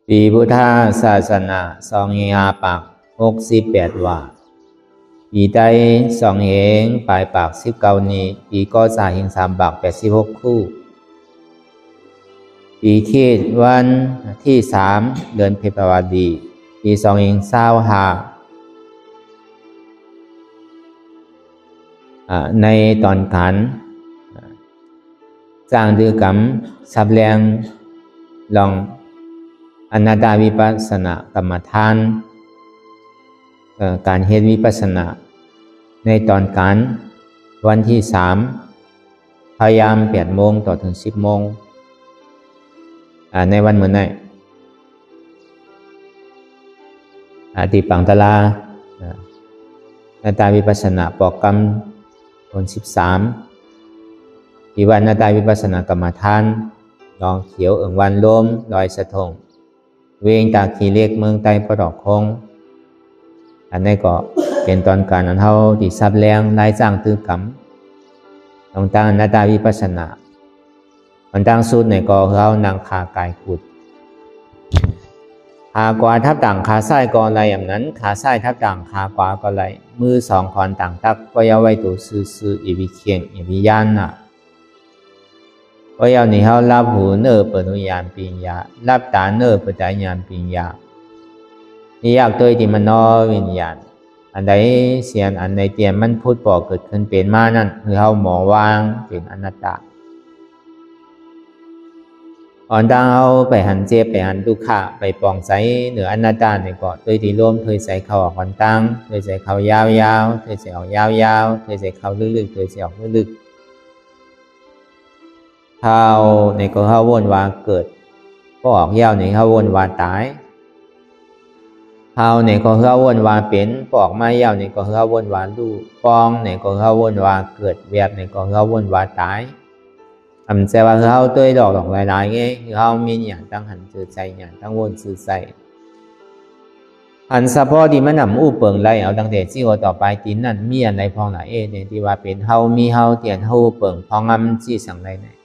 ปีพุทธศาสนา2568ว่าปีใด2 เหงปลายปาก19นี้ปีก็สาหิง3 บาก86คู่ปีคิดวันที่3 เดือนเพ็ญวดีปี2 เหง25ในตอนขันสร้างดือกรรมสับแรงลองอนัตตาวิปัสสนากรรมฐานการเฮ็ดวิปัสสนาในตอนการวันที่3พยายาม8 โมงต่อถึง10 โมงในวันเหมือนนั้นติปังตลาอนัตตาวิปัสสนาปอกกรรมคน13ปีวันอนัตตาวิปัสสนากรรมฐานลองเขียววันลมลอยสะทงเวงตาขีเล็กเมืองใต้ประดอกคงอันนี้ก็เป็นตอนการอันเท่าที่ซับแรงไล่จ้างตื้อกรรมต้องตั้งอนัตตาวิปัสสนามันตั้งสุดในก็เขานางขากายกุดขากวาทับต่างขาซ้ายก็อะไรอย่างนั้นขาซ้ายทับต่างขากวาก็อะไรมือ2 คอนต่างตักก็ยาไว้ตัวซื่ออีวิเคียงอีวิญาณน่ะก็ยาวนี่เขารับหูเนื้อเปิดวิญญาณปิญญารับตาเนื้อเปิดใจญาณปิญญานี่อยากตัวที่มันนอวิญญาณอันใดเสียนอันใดเตียนมันพูดบอกเกิดขึ้นเป็นมานั่นคือเขาหมอวางเป็นอนัตตาอ่อนดังเอาไปหันเจ็บไปหันทุกขะไปปองใสเหนืออนัตตาในก็ตัวที่ร่วมเคยใส่เขาออกวันตั้งเคยใส่เขายาวๆเคยใส่ออกยาวๆเคยใส่เขาลึกๆเคยใส่ออกลึกๆเขาในก็เขาวนวาเกิดก็ออกยาวในเขาวนวาตายเขาในก็เขาวนวาเป็นปอกไม้ยาวในก็เขาวนวาลูกปองในก็เขาวนวาเกิดแวบในก็เขาวนวาตายแสดงว่าเขาตัวดอกหลายๆไงเขามีอย่างตั้งหันจืดใจอย่างตั้งวนจืดใจหันสะพอดีมันอู้เปิงไรเอาตั้งแต่ที่ว่าต่อไปตีนั่นมีอะไรพองหลายเนี่ยที่ว่าเป็นเขามีเขาเตียนเขาเปิงพองที่สั่งไรเนี่ย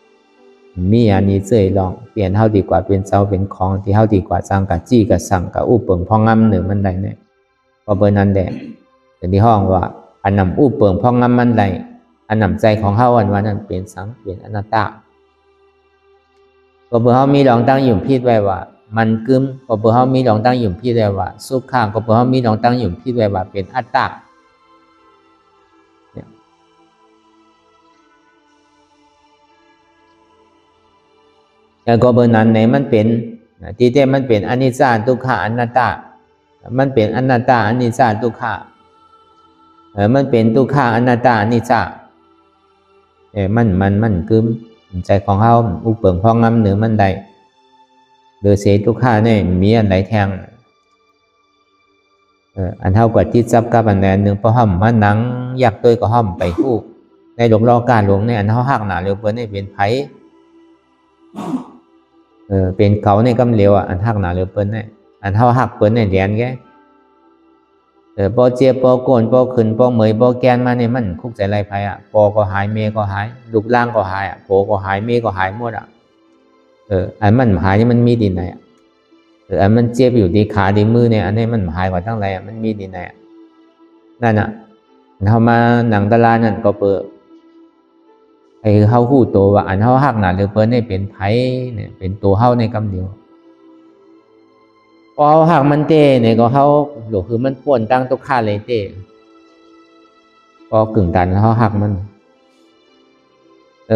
มีอันนี้เจยลองเปลี่ยนเท่าดีกว่าเป็นเจ้าเป็นของที่เท่าดีกว่าสร้างกับจี้กับสั่งกับอู้เปิงพองหนึ่งมันใดเนี่ยพอเบอร์นั้นแดงแต่ที่ห้องว่าอันนำอู้เปิงพองมันใดอันนำใจของเขาวันนั้นเป็นสังเป็นอนัตตาพอเบอร์เขามีลองตั้งหยุ่มพิษไว้ว่ามันกึมพอเบอร์เขามีลองตั้งหยุ่มพิษไว้ว่าสุขข้างก็เบอร์เขามีลองตั้งหยุ่มพิษไว้ว่าเป็นอัตตาแล้วก็เบอร์นั้นเนี่ยมันเป็นที่เต้มันเป็นอนิจจาทุกขาอนัตตามันเป็นอนัตตาอนิจจาทุกขามันเป็นทุกขาอนัตตาอนิจจามันกึมใจของเขาอุปเปิงพองงำเหนือมันใดโดยเสียทุกขาเนี่ยมีอันใดแทงอันเท่ากับที่จับกับอันใดหนึ่งพอห้อมมันนังอยากตัวก็ห้อมไปคู่ในหลงรอการหลงเนี่ยอันเท่าหักหนาเร็วเปิ้ลเนี่ยเป็นไผ่เป็นเขาในกำเร็วอันหักหนาเร็วเปิ้ลเนี่ยอันเท่าหักเปิ้ลเนี่ยแดนแกปอเจี๊ยบปอโกนปอขึ้นปอเหมยปอแกนมาเนี่ยมันคุกใจไรไผ่ปอก็หายเมก็หายลูกล่างก็หายโผก็หายเมก็หายหมดอันมันหายนี่มันมีดินไหนอันมันเจี๊ยบอยู่ที่ขาที่มือเนี่ยอันนี้มันหายกว่าทั้งไรมันมีดินไหนนั่นเขามาหนังตลาดนั่นก็เปิดไอ้เขาหู้ตัวว่าอันเขาหักหนาหรือเปิ้ลเนี่ยเป็นไผ่เนี่ยเป็นตัวเขาในกำเดียวพอหักมันเต้เนี่ยก็เขาหลวคือมันป่วนตั้งตุกข้าเลยเต้พอกึ่งตันเขาหักมัน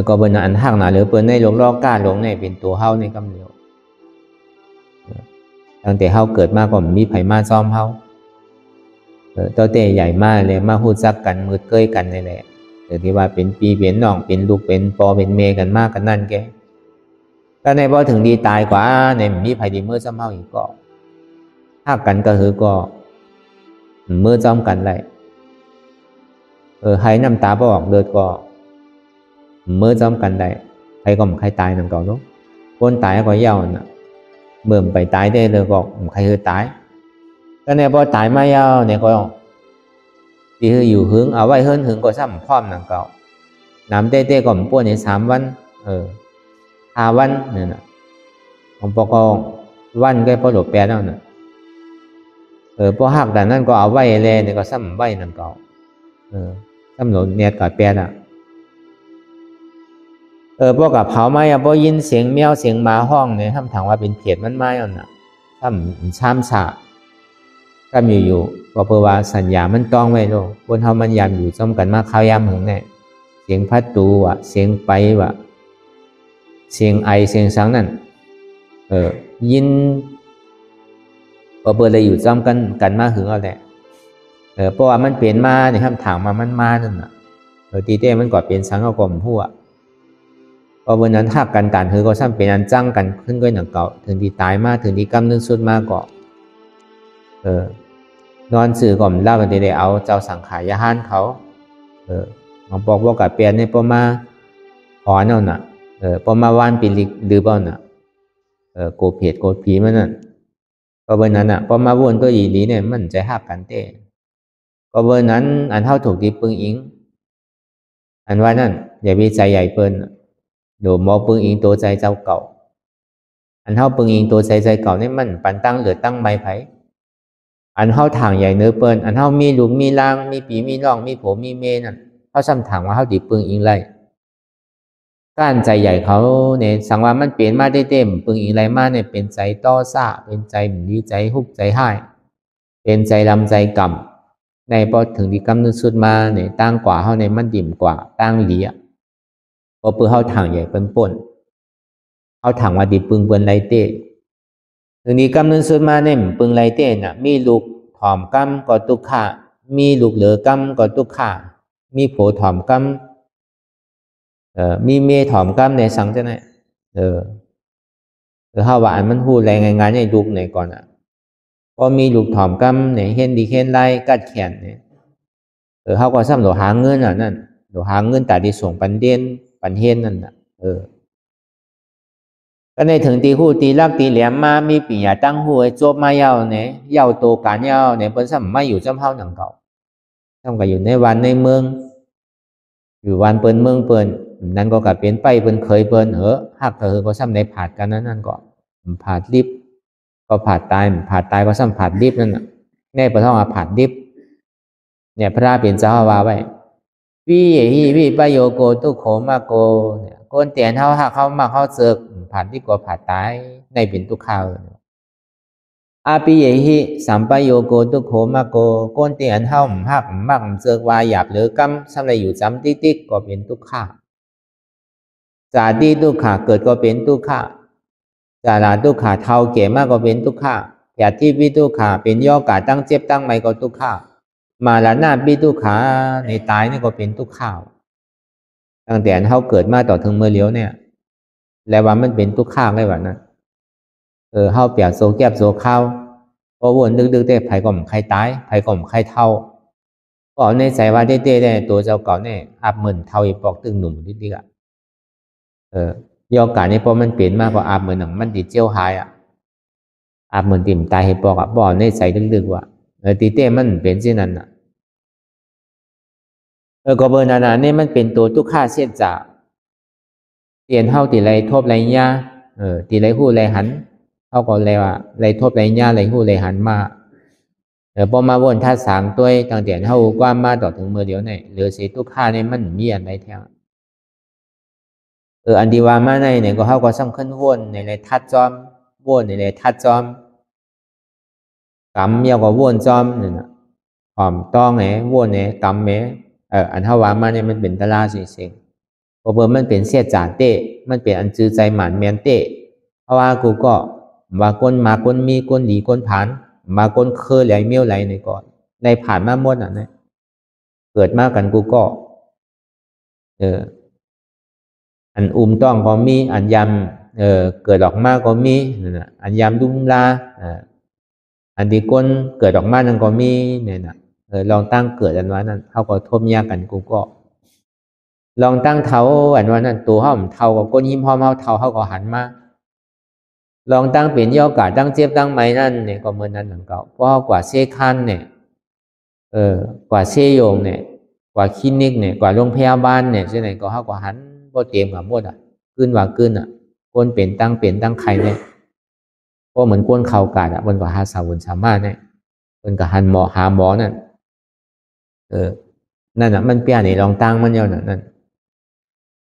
ก็เป็นอันหักหนาหรือเปิ้ลในหลงรอก้าหลงเนี่ยเป็นตัวเขาในกำเดียวตั้งแต่เขาเกิดมาก็มีไผ่มาซ้อมเขาตัวเต้ใหญ่มากเลยมาหู้จักกันมือเก้ยกันนี่แหละแต่ที่ว่าเป็นปีเป็นน้องเป็นลูกเป็นปอเป็นเมกันมากกันนั่นแกก็ในพอถึงดีตายกว่าในมีไผ่ดีเมื่อซ้ำเฮาอีกก็หักกันก็คือก็เมื่อจ้อมกันเลยให้น้ำตาบ่ออกเลือดก็เมื่อจ้อมกันได้ใครก็ใครตายนั่นก็รู้คนตายก็เย้าน่ะเบิ่มไปตายได้เลยก็ใครคือตายก็ในพอตายมาเย้าเนี่ยก็ที่คืออยู่หึงเอาไว้เฮิรนหึงก็ซ้ำพร้อมนั่นก็น้ำเต้ๆก็ป่วนใน3 วัน5 วันเนี่ยนะของปก วันก็พอหลบแปดแล้วน่ะพอหักแต่นั่นก็เอาไว้เลยเนี่ยก็ซ้ำไว้นั่นก็ซ้ำหลบเนี่ยก็แปดอ่ะพวกกับเผาไม้อะพอยินเสียงแมวเสียงหมาห้องเนี่ยทำถามว่าเป็นเพียดมันไม้เอาน่ะซ้ำช้ำฉะก็มีอยู่ก็เพราะว่าสัญญามันต้องไว้โลกคนเฮามันยามอยู่ซ้ำกันมาข้าวยามหึงเนี่ยเสียงพัดตูว่ะเสียงไปว่ะเสียงไอเสียงสังนั่นยินก็เปิดเลยอยู่ซ้ำกันมาหึงเอาแหละเพราะว่ามันเปลี่ยนมาเนี่ยคำถามมันมานั่นน่ะตีเต้มันก็เปลี่ยนสังเอากลมหัวพอวันนั้นทักกันการก็ซ้ำเป็นอันจ้างกันขึ้นก็หนังเก่าถึงที่ตายมาถึงที่กำนึงสุดมาก็นอนสื่อก่อมเล่ากันได้เอาเจ้าสังขายาห้านเขามาบอกว่ากับเปลี่ยนในพอมาขอเนาะน่ะพอมาวานปีลิกหรือเปล่าน่ะโกรธเพจโกรธผีมันนั่นก็วันนั้นน่ะพอมาวนก็อีหลีเนี่ยมันใจหักกันเต้ก็วันนั้นอันเท่าถูกดีปึงอิงอันว่านั่นอย่าวิจัยใหญ่เปิ้นโดมอปึงอิงตัวใจเจ้าเก่าอันเท่าปึงอิงตัวใจเก่านี่มันปันตั้งเหลือตั้งไม้ไผอันเท่าทางใหญ่เนื้อเปิ้นอันเท่ามีลุมมีล่างมีปีมีร่องมีผมมีเมนั่นเขาซ้ำถางว่าเท่าดีปึงอิงไรก้านใจใหญ่เขาเนี่ยสังว่ามันเปลี่ยนมาได้เต็มปึงอิงไรมาเนี่ยเป็นใจต้อซ่าเป็นใจดีใจฮุบใจให้เป็นใจลำใจกำในพอถึงที่กำนึกสุดมาเนี่ยตั้งกว่าเขาในมันดิ่มกว่าตั้งเหลียพอปื้อเขาทางใหญ่เป็นป่นเขาทางว่าดีปึงเปิ้นไรเต้ถึงนี้กำนึกสุดมาเนี่ยปึงไรเต้น่ะมีลูกถอมกำก็ตุกขะมีลูกเหลือกำก็ตุกขะมีโผถอมกำมีเมถอมกล้ามในสังจะไหนถ้าว่าอันมันพูดแรงงานในลูกในก่อนอ่ะพอมีลูกถอมกล้ามเนี่ยเห็นดีเห็นไรกัดแขนเนี่ยเขาก็ซ้ำหลหาเงินอ่ะนั่นหลหาเงินแต่ที่ส่งปันเดียนปันเฮนนั่นอ่ะก็ในถึงตีหูตีลักตีเหลี่ยมมามีปียาตั้งหูไอ้โจบมาเยาเนี่ยเยาโตการเยาเนี่ยเป็นซ้ำไม่อยู่จำเฮาหนังเก่าซ้ำก็อยู่ในวันในเมืองอยู่วันเปิ้นเมืองเปิ้นนั่นก็กลับเป็นไปเปิ้นเคยเปิ้นหักก็ซ้ำในผาดกันนั่นก็ผาดลิบก็ผาดตายก็ซ้ำผาดลิบนั่นน่ะแน่ประท่องผาดลิบเนี่ยพระเป็นเจ้าว่าไว้วิปโยโกตุโขมาโกเนี่ยก้นเตียนเขาหักเขามาเขาเสือกผาดดีกว่าผาดตายในเป็นตุข่าวอาปิเยหิสัมปโยโกตุโขมาโกก้นเตียนเขาหักมักเสือกว่าหยาบหรือกำซ้ำอะไรอยู่จำติ๊กก็เป็นตุข่าจาดีตุข่าเกิดก็เป็นตุข่าจาราตุข่าเท่าเก๋มากก็เป็นตุข่าแผดที่วิตุข่าเป็นย่อกาตั้งเจ็บตั้งไม่ก็ตุข่ามาละหน้าบิตุขาในตายนี่ก็เป็นตุข่าวตั้งแต่เขาเกิดมาต่อถึงเมื่อเลี้ยวเนี่ยแล้วว่ามันเป็นตุข่าได้แบบนั้นเขาเปียกโซแก็บโซข้าวพอวนดึกๆแต่ไผ่ก่อมใครตายไผ่ก่อมใครเท่าก็ในใจว่าได้ตัวเจ้าเก่าเนี่ยอับเหมือนเท่าอีปอกตึงหนุ่มดิ๊กอ่ะยอกานี่พอมันเปลี่ยนมากกว่าอับเหมือนหนังมันดิเจียวหายอ่ะอับเหมือนติ่มตายให้ปอกอ่ะบ่ในใจดึกๆว่าตีเต้มันเป็นเช่นนั้นอ่ะก็เบอร์นานี่มันเป็นตัวทุกข้าเสียจ่าเตียนเท่าตีไรทบไรย่าตีไรหู้ไรหันเท่าก็เลยว่าไรทบไรย่าไรหู้ไรหันมาพอมาวนท่าสามตัวตั้งแต่เท่ากว้างมาต่อถึงเมื่อเดียวเนี่ยเหลือสีทุกข้าเนี่ยมันมีอันไรแท้อันดีว่ามาในเนี่ยก็เท่าก็สำคัญวนในไรทัดจอมวนในไรทัดจอมกำยาวกว่าวนจอมเนี่ยนะหอมต้องไงวนเนี่ยกำเนี่ยอันเท่าว่ามาเนี่ยมันเป็นตลาดสิพอเบอร์มันเป็นเสียจ่าเต้มันเป็นอันจือใจหมันแมนเต้เพราะว่ากูก็ว่าก้นมาก้นมีก้นดีก้นผ่านมาก้นเคยไหลเมี่ยวไหลในก่อนในผ่านมาหมดอ่ะเนี่ยเกิดมากันกูก็อันต้องก็มีอันยำเกิดออกมาก็มีอันยำดุมลาอันที่ก้นเกิดออกมานั่นก็มีเนี่ยนะลองตั้งเกิดอันว่านั้นเขาก็ทบยากันกูก็ลองตั้งเท้าอันว่านั้นตัวเขาเท้ากับก้นยิ้มพร้อมเขาเท้าเขาก็หันมาลองตั้งเปลี่ยนย่อกาตั้งเจ็บตั้งไม้นั่นเนี่ยก็เหมือนนั้นหนังเก่าเพราะกว่าเซคันเนี่ยกว่าเซโยงเนี่ยกว่าคลินิกเนี่ยกว่าโรงพยาบาลเนี่ยใช่ไหมก็เขาก็หันโปรเตรียมกับหมดอ่ะขึ้นว่าขึ้นอ่ะก้นเปลี่ยนตั้งไข่เนี่ย ก็เหมือนก้นเข่ากาดอ่ะมันก็หาสาวสามารถเนี่ยมันก็หันหมอหาหมอนั่นนั่นอ่ะมันเปลี่ยนในรองตั้งมันเยอะนั่น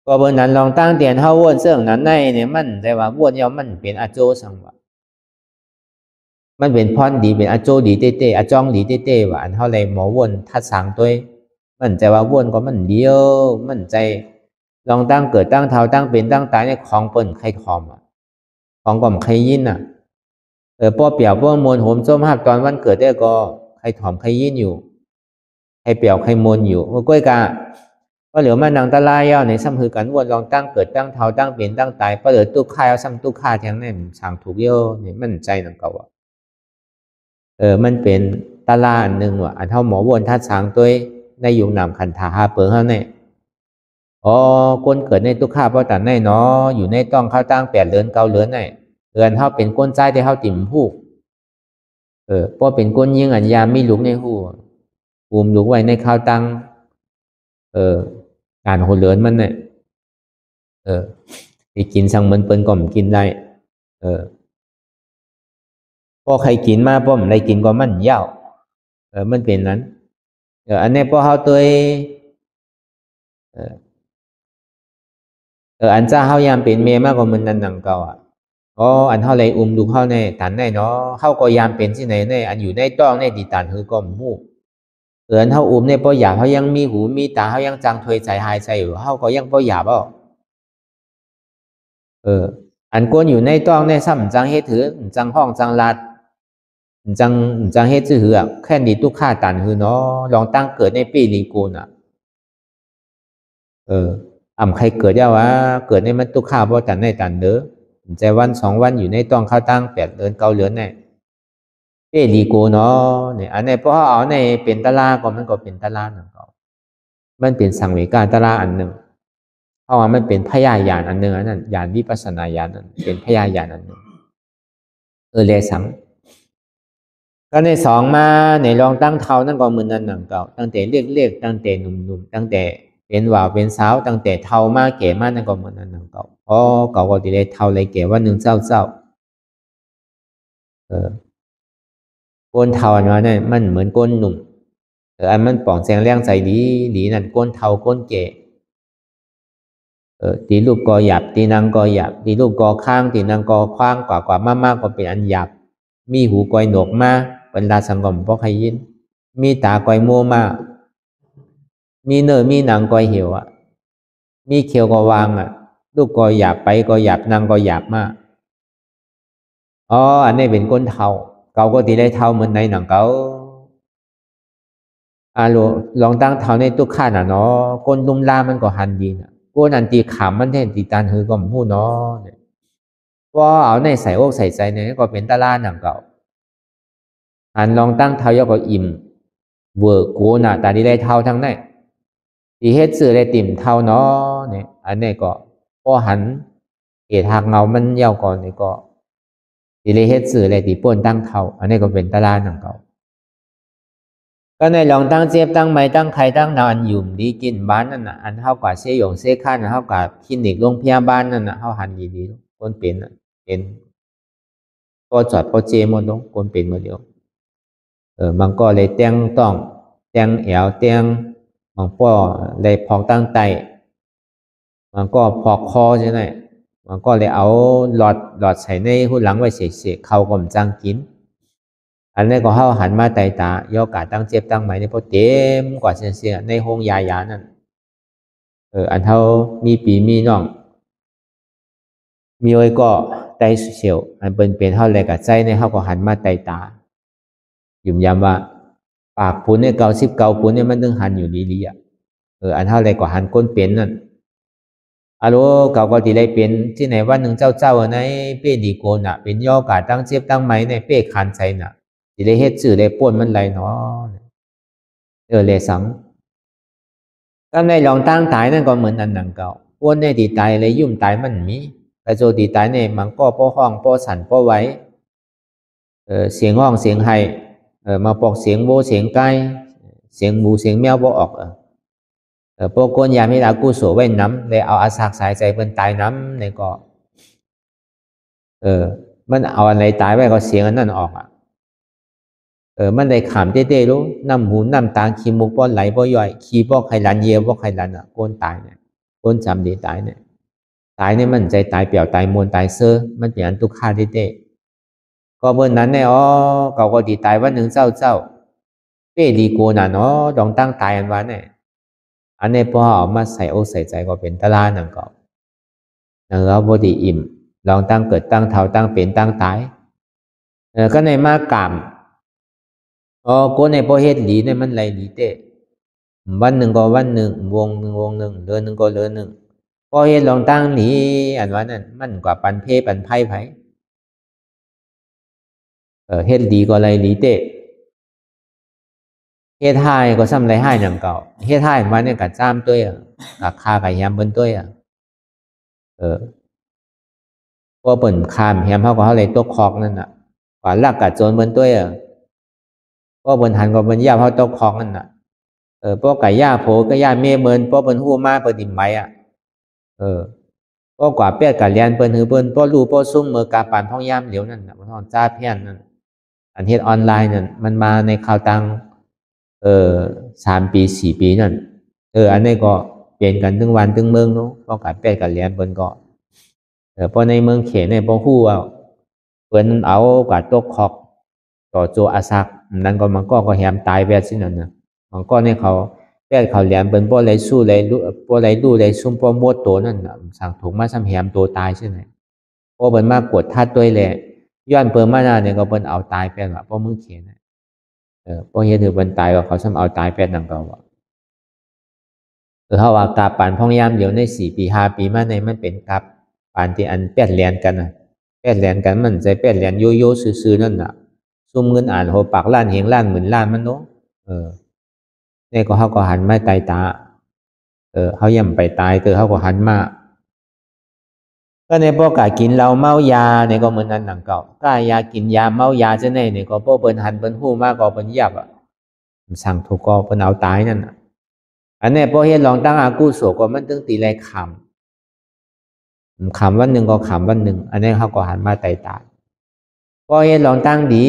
ก็บนนั้นรองตั้งเตียนเท่าวนเสื่องนั้นในเนี่ยมันแต่ว่าวนเยามันเป็นอาโจสังวะมันเป็นพรดีเป็นอาโจดีเต้เต้อาจ้องดีเต้เต้ว่าอันเท่าไรหมอวนทัดสังตัวมันใจว่าวนก็มันเดียวมันใจลองตั้งเกิดตั้งเท่าตั้งเป็นตั้งตายในของเปิ่นใครทอมอ่ะของก่อมใครยินอ่ะป้อเปี่ยวป้อมวลโหมส้มหับตอนวันเกิดได้ก็ใครถอมใครยินอยู่ใครเปี่ยวใครมวลอยู่เมื่อก้อยกะก็เหลือมานังตะลายในซ้ำคือกันวนลองตั้งเกิดตั้งเท่าตั้งเป็นตั้งตายก็เหลือตู้ค่ายเอาซ้ำตู้ค่าแทงในสั่งถูกเยอะนี่มันใจนังเก่าอ่ะมันเป็นตะลาอันหนึ่งว่ะอันเท่าหมอวนทัดสางตัวในยุงนำขันถาหาเปิงเขาเนี่ยก้นเกิดในตู้ค่าเพราะแต่ในเนาะอยู่ในต้องเข้าตั้ง8 เดือน 9 เดือนในเดือนเท่าเป็นก้นใจที่เท่าติ่มผู้เพราะเป็นก้นยิงอันยามีลูกในหูปุ่มลูกไว้ในข้าวตั้งการโหเลือนมันเนี่ยที่กินสั่งมันเปิ้นก็มกินได้พอใครกินมาพอมันได้กินก็มันยาวมันเป็นนั้นอันนี้พอเขาตัวอันจ้าเขายามเป็นเมย์มากกว่ามันนั่นหนังเก่าอ่ะอันเท่าไรดูเข้าในฐานในเนาะเข้าก็ยามเป็นที่ไหนในอันอยู่ในต้องในดีตานคือก็มูอันเท่าในพอหยาบเขายังมีหูมีตาเขายังจังถวยใจหายใจอยู่เขาก็ยังพอหยาบอันก้นอยู่ในต้องในซ้ำจังเฮ็ดถือจังห้องจังลัดจังเฮ็ดซื่อหือแค่ดีตุกค่าตันคือเนาะลองตั้งเกิดในปีลีกูนอ่ะใครเกิดยาวะเกิดในมันตุกค่าเพราะตันในตันเด้อใจวัน2 วันอยู่ในต้องเข้าตั้ง8 เดือน 9 เดือนเนี่ยปีลีกูเนาะเนี่ยอันนี้เพราะเอาในเป็นตะลาก็มันก็เป็นตะลาหนึ่งก็มันเป็นสังเวกาตะลาอันหนึ่งเพราะว่ามันเป็นพยาญาณอันหนึ่งนั่นญาณวิปัสสนาญาณนั่นเป็นพยาญาณอันหนึ่งเลยสังก็ใน2มาในลองตั้งเท้านั่นก็เหมือนนั่นหนังเก่าตั้งแต่เรียกตั้งแต่หนุ่มๆตั้งแต่เป็นว่าวเป็นสาวตั้งแต่เท้ามาแก่มานั่นก็เหมือนนั่นหนังเก่าเก่าก็ดีเลยเท้าเลยแก่ว่าหนึ่งเจ้าก้นเท้าอันนั้นเนี่ยมันเหมือนก้นหนุ่มอันมันป่องแสงแรงใจดีนั่นก้นเท้าก้นแก่ตีรูปกอหยาบตีนางกอหยาบตีรูปกอข้างตีนางกอคว้างกว่ามากก็เป็นอันหยาบมีหูกอยหนกมาบรรดาสังกรมเพราะใครยินมีตากอยมัวมามีเนื้อมีหนังกอยเหี่ยวอ่ะมีเขียวก็วางอ่ะลูกกอยหยาบไปก็หยาบนางก็หยาบมากอันนี้เป็นก้นเทาเกาก็ตีได้เทาเหมือนในหนังเกาลองตั้งเทาในตุกข้าน่ะเนาะก้นลุ่มล่ามันก็หันดีน่ะก้นอันตีขามมันแทนตีตานหือก็พูดเนาะว่าเอาในใส่อกใส่ใจเนี่ยก็เป็นตะล่าหนังเก่าหันลองตั้งเท้ายก็อิ่มเวอร์กูน่ะแต่ดีได้เท่าทั้งนั้นดีเฮ็ดสื่อได้ติ่มเท่าเนาะเนี่ยอันนี้ก็พอหันเหตุหักเงามันยาวก่อนนี่ก็ดีเลยเฮ็ดสื่อได้ติป่นตั้งเท่าอันนี้ก็เป็นตะล่าหนังเก่าก็ในลองตั้งเจ็บตั้งไม้ตั้งใครตั้งนอนอยู่ดีกินบ้านนั่นน่ะอันเท่ากับเสียหยงเสียขั้นเท่ากับคลินิกโรงพยาบาลนั่นน่ะเท่าหันดีๆคนเป็นพอจอดพอเจมดลงคนเป็นมาเดียวบางก็เลยเตียงต้องเตียงแอวเตียงบางก็เลยพอกตั้งไตบางก็พอกคอใช่ไหมบางก็เลยเอาหลอดใส่ในหุ่นหลังไว้เสกเข้ากลมจังกินอันนี้ก็เข้าหันมาไตตายอกาตั้งเจ็บตั้งไหมในพอเต็มกว่าเสียในห้องยานั่นอันเท่ามีปีมีน้องมีไว้ก็ไตเสียวอันเป็นเท่าไรกับใจในเข้าก็หันมาไตตายุ่มยำว่าปากปุ้นเนี่ย99ปุ้นเนี่ยมันต้องหันอยู่ดีๆอ่ะอันเท่าไรก็หันก้นเป็นนั่นเก่าก็ที่ได้เป็นที่ไหนว่าหนึ่งเจ้าในเป้ดีโกนอ่ะเป็นย่อกาตั้งเจ็บตั้งไหมในเป้คันใจน่ะที่ได้เฮ็ดสื่อได้ป่นมันไรเนาะเลยสังก็ในลองตั้งตายนั่นก็เหมือนอันหนังเก่าป่นในตีตายเลยยุ่มตายมันมีแต่โจตีตายเนี่ยมันก็ป้อห้องป้อสั่นป้อไว้เสียงห้องเสียงไห้มาปอกเสียงโบเสียงไก่เสียงหมูเสียงแมวบ่ออกพวกคนยามให้เรากู้โสไว้น้ำเลยเอาอาสากสายใจเป็นตายน้ำในก็ มันเอาอะไรตายไว้ก็เสียงอันนั้นออกอ่ะมันได้ขามเต้ๆรู้น้ำหูน้ำตาขี้มูกป้อนไหลป้อย่อยขี้ป้อไข่ลันเย่ป้อไข่ลันอ่ะโกนตายเนี่ยโกนจำดีตายเนี่ยตายเนี่ยมันใจตายเปี่ยวตายมวลตายเซ่อมันเป็นอันตุกฆ่าเต้ก็เมื่อนั้นเนี่ยเขาก็ดีตายวันหนึ่งเจ้าเป้ดีโกน่ะเนาะดองตั้งตายอันวันเนี่ยอันนี้พอเอามาใส่อกใส่ใจก็เป็นตลาหนังก็เราบดีอิ่มลองตั้งเกิดตั้งเท่าตั้งเป็นตั้งตายก็ในมากามกูในพอเฮ็ดหลีเนี่ยมันไหลหลีเตะวันหนึ่งก็วันหนึ่งวงหนึ่งเดือนหนึ่งก็เดือนหนึ่งพอเฮ็ดลองตั้งหลีอันวันนั้นมันกว่าปันเพปันไพ่ไผเฮ็ดหลีก็ไหลหลีเตะเฮ็ดให้ก็ซ้ำไรให้อย่างเก่าเฮ็ดให้วันนี้ก็จ้ามตัวกับคากับยามบนตัวพอเปิ่นคามแฮมเขาก็เขาเลยตกคอกนั่นน่ะกว่าลักกับโจรบนตัวพอเปิ่นหันก็เปิ่นย่าเขาตกคอกนั่นน่ะพวกไก่ย่าโผก็ย่าเมเมินพวกเปิ่นหู้มาเปิ่นดิ่มไม้พวกกว่าเปี้ยกับเรียนเปิ่นหือเปิ่นพวกรู้พวกซุ่มเมื่อกาปานพ่องย่ามเหลียวนั่นน่ะมันห้องจ้าเพี้ยนนั่นอันเฮ็ดออนไลน์นั่นมันมาในข่าวตัง3 ปี 4 ปีนั่นอันนี้ก็เปลี่ยนกันถึงวันถึงเมืองเนาะพวกกาเปี้ยกับเรียนเปิ่นก็พอในเมืองเขตเนี่ยพอฮู้ว่าเปิ้นเอากว่าตกคอกต่อโจอาซักนั้นก็มันก็แฮมตายแวดสินั่นน่ะมันก็เนี่ยเขาแวดเขาแหลมเปิ้นบ่ไหลสู้ไหลรู้บ่ไหลรู้ไหลซุ่มบ่มดโตนั่นน่ะสั่งถุงมาซ้ำแฮมโตตายใช่ไหมพอเปิ้นมากดทัดตัวแหละย้อนเปิ้นมาหน้าเนี่ยก็เปิ้นเอาตายแปดว่าบ่มือเขนพอเฮ็ดให้เปิ้นตายก็เขาซ้ำเอาตายแปดนั่นก็ว่าเฮาว่ากาปานพ่องยามเดี๋ยวใน4 ปี5 ปีมาในมันเป็นกับปานที่อันแปดแลนกันน่ะแปดแลนกันมันใจแปดแลนโยโย่ซื่อๆนั่นน่ะซุ่มเงินอ่านโหปากล้านเฮงล้านหมื่นล้านมันเนาะนี่ก็เขาก็หันมาตายตาเขาย่ำไปตายเขาก็หันมาก็ในพวกกากินเหล้าเมายาเนี่ยก็เหมือนนั้นหนังเก่ากายากินยาเมายาจะเนี่ยก็พวกเปิ้นหันเปิ้นหู้มากก็เปิ้นยับสั่งถูกก็เปิ้นเอาตายนั่นน่ะอันนี้พอเฮ็ดลองตั้งอากูโสก็มันตึงตีแลคำวันหนึ่งก็ขำวันหนึ่งอันนี้เขาก็หันมาตายตาพอเฮ็ดลองตั้งดี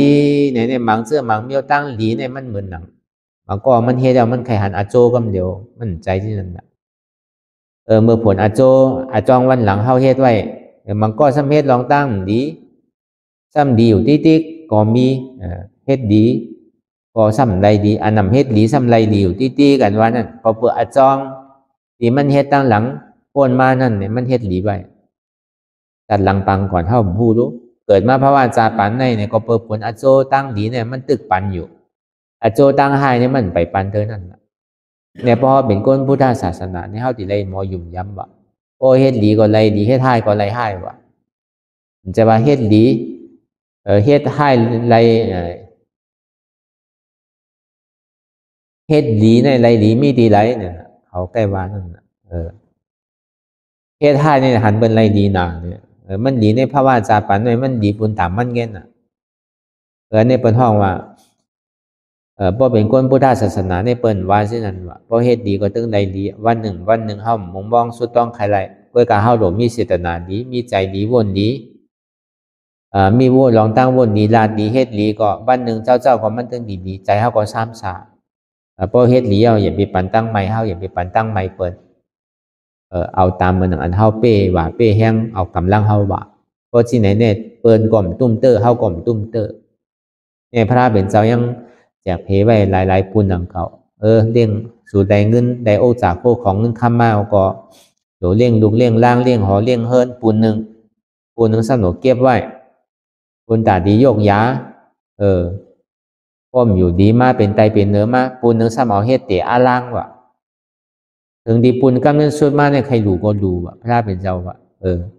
เนี่ยมังเสื้อมังเมียวตั้งดีเนี่ยมันเหมือนหนังมันก็มันเฮ็ดแล้วมันไขหันอาโจกำเดียวมันใจที่นั่นน่ะเมื่อผลอาโจอาจองวันหลังเฮาเฮ็ดไว้มันก็ซ้ำเฮ็ดลองตั้งดีซ้ำดีอยู่ติ๊กๆก็มีเฮ็ดดีก็ซ้ำไรดีอันนำเฮ็ดดีซ้ำไรดีอยู่ติ๊กๆกันว่านั่นพอเปิดอาจองที่มันเฮ็ดตั้งหลังโอนมานั่นเนี่ยมันเฮ็ดดีไว้ตัดหลังปังก่อนเฮาผู้รู้เกิดมาเพราะว่าจาปันในเนี่ยก็เปิดผลอาโจตั้งดีเนี่ยมันตึกปันอยู่อาโจตั้งให้เนี่ยมันไปปันเท่านั้นเนี่ยพอเป็นก้นพุทธศาสนาเนี่ยเฮาติไล่มอยุ่มย้ำว่าโอ้เฮ็ดดีก็ไล่ดีเฮ็ดให้ก็ไล่ให้ว่าจะว่าเฮ็ดดีเฮ็ดให้ไล่เฮ็ดดีในไล่ดีมีดีไล่เนี่ยเขาใกล้ว่านั่นเฮ็ดให้เนี่ยหันเป็นไล่ดีนาเนี่ยมันดีในภาวะจาปันเนี่ยมันดีปุญตามมันเงี้ยน่ะในเปิ้นห้องว่าพอเป็นคนพุทธศาสนาในเปิ้นว่าเช่นนั้นว่าพอเฮ็ดดีก็ตึงได้ดีวันหนึ่งเฮามุ่งมองสุดต้องใครไรเพื่อการเฮาหลงมีเจตนาดีมีใจดีวนดีมีวนลองตั้งวนดีลาดดีเฮ็ดดีก็วันหนึ่งเจ้าก็มันตึงดีใจเฮาก็ซ้ำซาพอเฮ็ดดีเฮาอย่าไปปันตั้งใหม่เฮาอย่าไปปันตั้งใหม่เปิ้นเอาตามมันอันเฮาเป้ว่าเป้แห้งเอากำลังเฮาว่าเพราะที่ไหนเนี่ยเปิ้นก่อมตุ้มเตอเฮาก่อมตุ้มเตอเนี่ยพระเป็นเจ้ายังแจกเพไว้หลายๆปุนดังเขาเลี้ยงสู่ได้เงินได้โอจากโคของเงินคำมาก็เดี๋ยวเลี้ยงลูกเลี้ยงล่างเลี้ยงหอเลี้ยงเฮิรนปุนหนึ่งสนุกเก็บไว้ปุนตาดีโยกยาป้อมอยู่ดีมาเป็นไตเป็นเนื้อมาปุนหนึ่งสมเอาเฮ็ดเตะอาล่างว่ะถึงดีปุนกำเนิดสุดมาเนี่ยใครดูก็ดูว่ะพระเป็นเจ้าว่ะ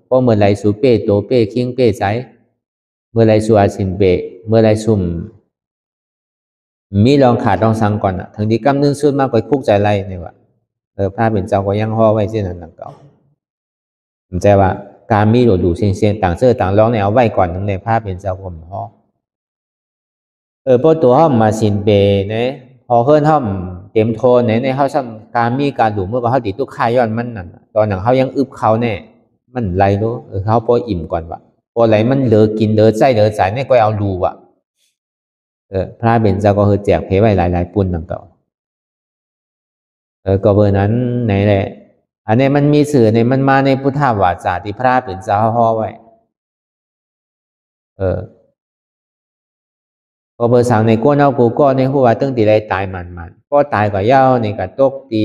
เพราะเมื่อไรสู่เป้โตเป้คิงเป้ใจเมื่อไรสู่อาชินเป้เมื่อไรสุ่มมีลองขาดลองสั่งก่อนถึงที่กำนึงสุดมากไปคุกใจไรเนี่ยว่าพระเป็นเจ้าก็ยังห่อไว้เช่นนั้นต่างเก่าผมใจว่าการมีหลุดเซียนต่างเสื้อต่างร้องเนี่ยเอาไว้ก่อนนึงในพระเป็นเจ้าผมห่อพอตัวห้อมมาสินเปเนี่ยพอเฮิรนห้อมเต็มโทนเนี่ยในเขาซ้ำการมีการดูเมื่อเขาติดตุกข่ายย้อนมันนั่นตอนหนังเขายังอึบเขาเนี่ยมันไรรู้เขาพออิ่มก่อนวะ พอไหลมันเหลือกินเหลือใจเหลือใจเนี่ยก็เอาดูอ่ะพระเบญจก็คือแจกเพไว้หลายๆปุ่นต่างต่อก็เบอร์นั้นไหนแหละอันนี้มันมีสื่อในมันมาในพุทธวาจาที่พระเบญจห่อไว้ก็เบอร์สั่งในก้นเอากูก็ในหัวตั้งตีไรตายมันก็ตายกว่าเย้าในกระตกตี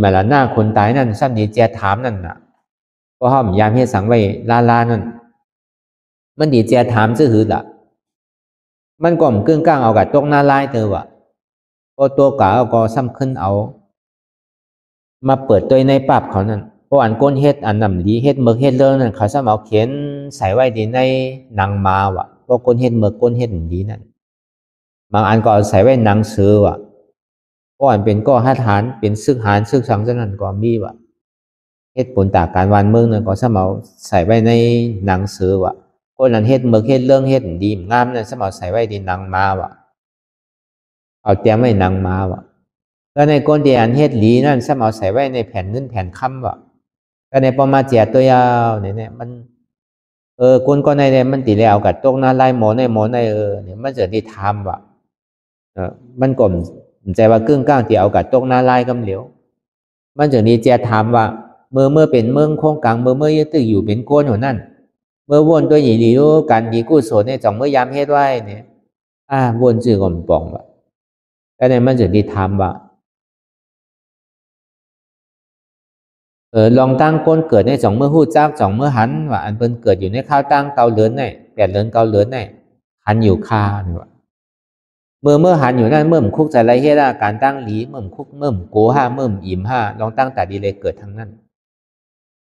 มาละหน้าคนตายนั่นซ้ำดีเจียถามนั่นน่ะก็ห้อมยามเฮ็ดสังไว้ลานั่นมันดีเจียถามซื่อหือละมันก็มกึ่งกลางเอากับตกหน้าลายเธอวะก็ตัวกาก็ซ้ำขึ้นเอามาเปิดตัวในปรับเขานั่นเพราะอันก้นเฮ็ดอันนำดีเฮ็ดเมือกเฮ็ดเรื่องนั่นเขาซ้ำเอาเขียนใส่ไว้ดีในหนังมาวะเพราะก้นเฮ็ดเมือกก้นเฮ็ดดีนั่นบางอันก็ใส่ไว้หนังสือวะเพราะอันเป็นก็หัตถานเป็นซึกหานซึกสังเท่านั้นก็มีวะเฮ็ดผลตากการวันเมืองนั่นก็ซ้ำเอาใส่ไว้ในหนังสือวะคนนั้นเฮ็ดเมือกเฮ็ดเรื่องเฮ็ดดีงามนั่นซ้ำเอาใส่ไว้ดีหนังมาวะเอาเตรียมไว้หนังมาวะแล้วในก้นเดียนเฮ็ดหลีนั่นซ้ำเอาใส่ไว้ในแผ่นเงินแผ่นคำวะก็ในปอมาเจียตัวยาวเนี่ยมันก้นก็ในเนี่ยมันตีแล้วกับตกหน้าลายหมอในเนี่ยมันจะได้ทำวะมันกลมใจว่ากึ่งก้างที่เอากับตกหน้าลายกำเหลียวมันจะดีเจียถามว่าเมื่อเป็นเมืองโค้งกลางเมื่อยึดตึกอยู่เป็นก้นหัวนั่นเมื่อวนตัวหยีดีรู้การดีกู้โสดเนี่ยจ่องเมื่อยามเฮ็ดไว้เนี่ยวนจื่อกลมป่องวะก็ในมันจะดีทำวะลองตั้งก้นเกิดในจ่องเมื่อหู้จักจ่องเมื่อหันว่าอันเป็นเกิดอยู่ในข้าวตั้งเกาเลือนในแปดเลือนเกาเลือนในหันอยู่คาเนี่ยวะเมื่อหันอยู่นั่นเมื่อมคุกใจไรเฮ็ดการตั้งหลีเมื่อมคุกเมื่อมโกห้าเมื่อมอิ่มห้าลองตั้งแต่ดีเลยเกิดทั้งนั้น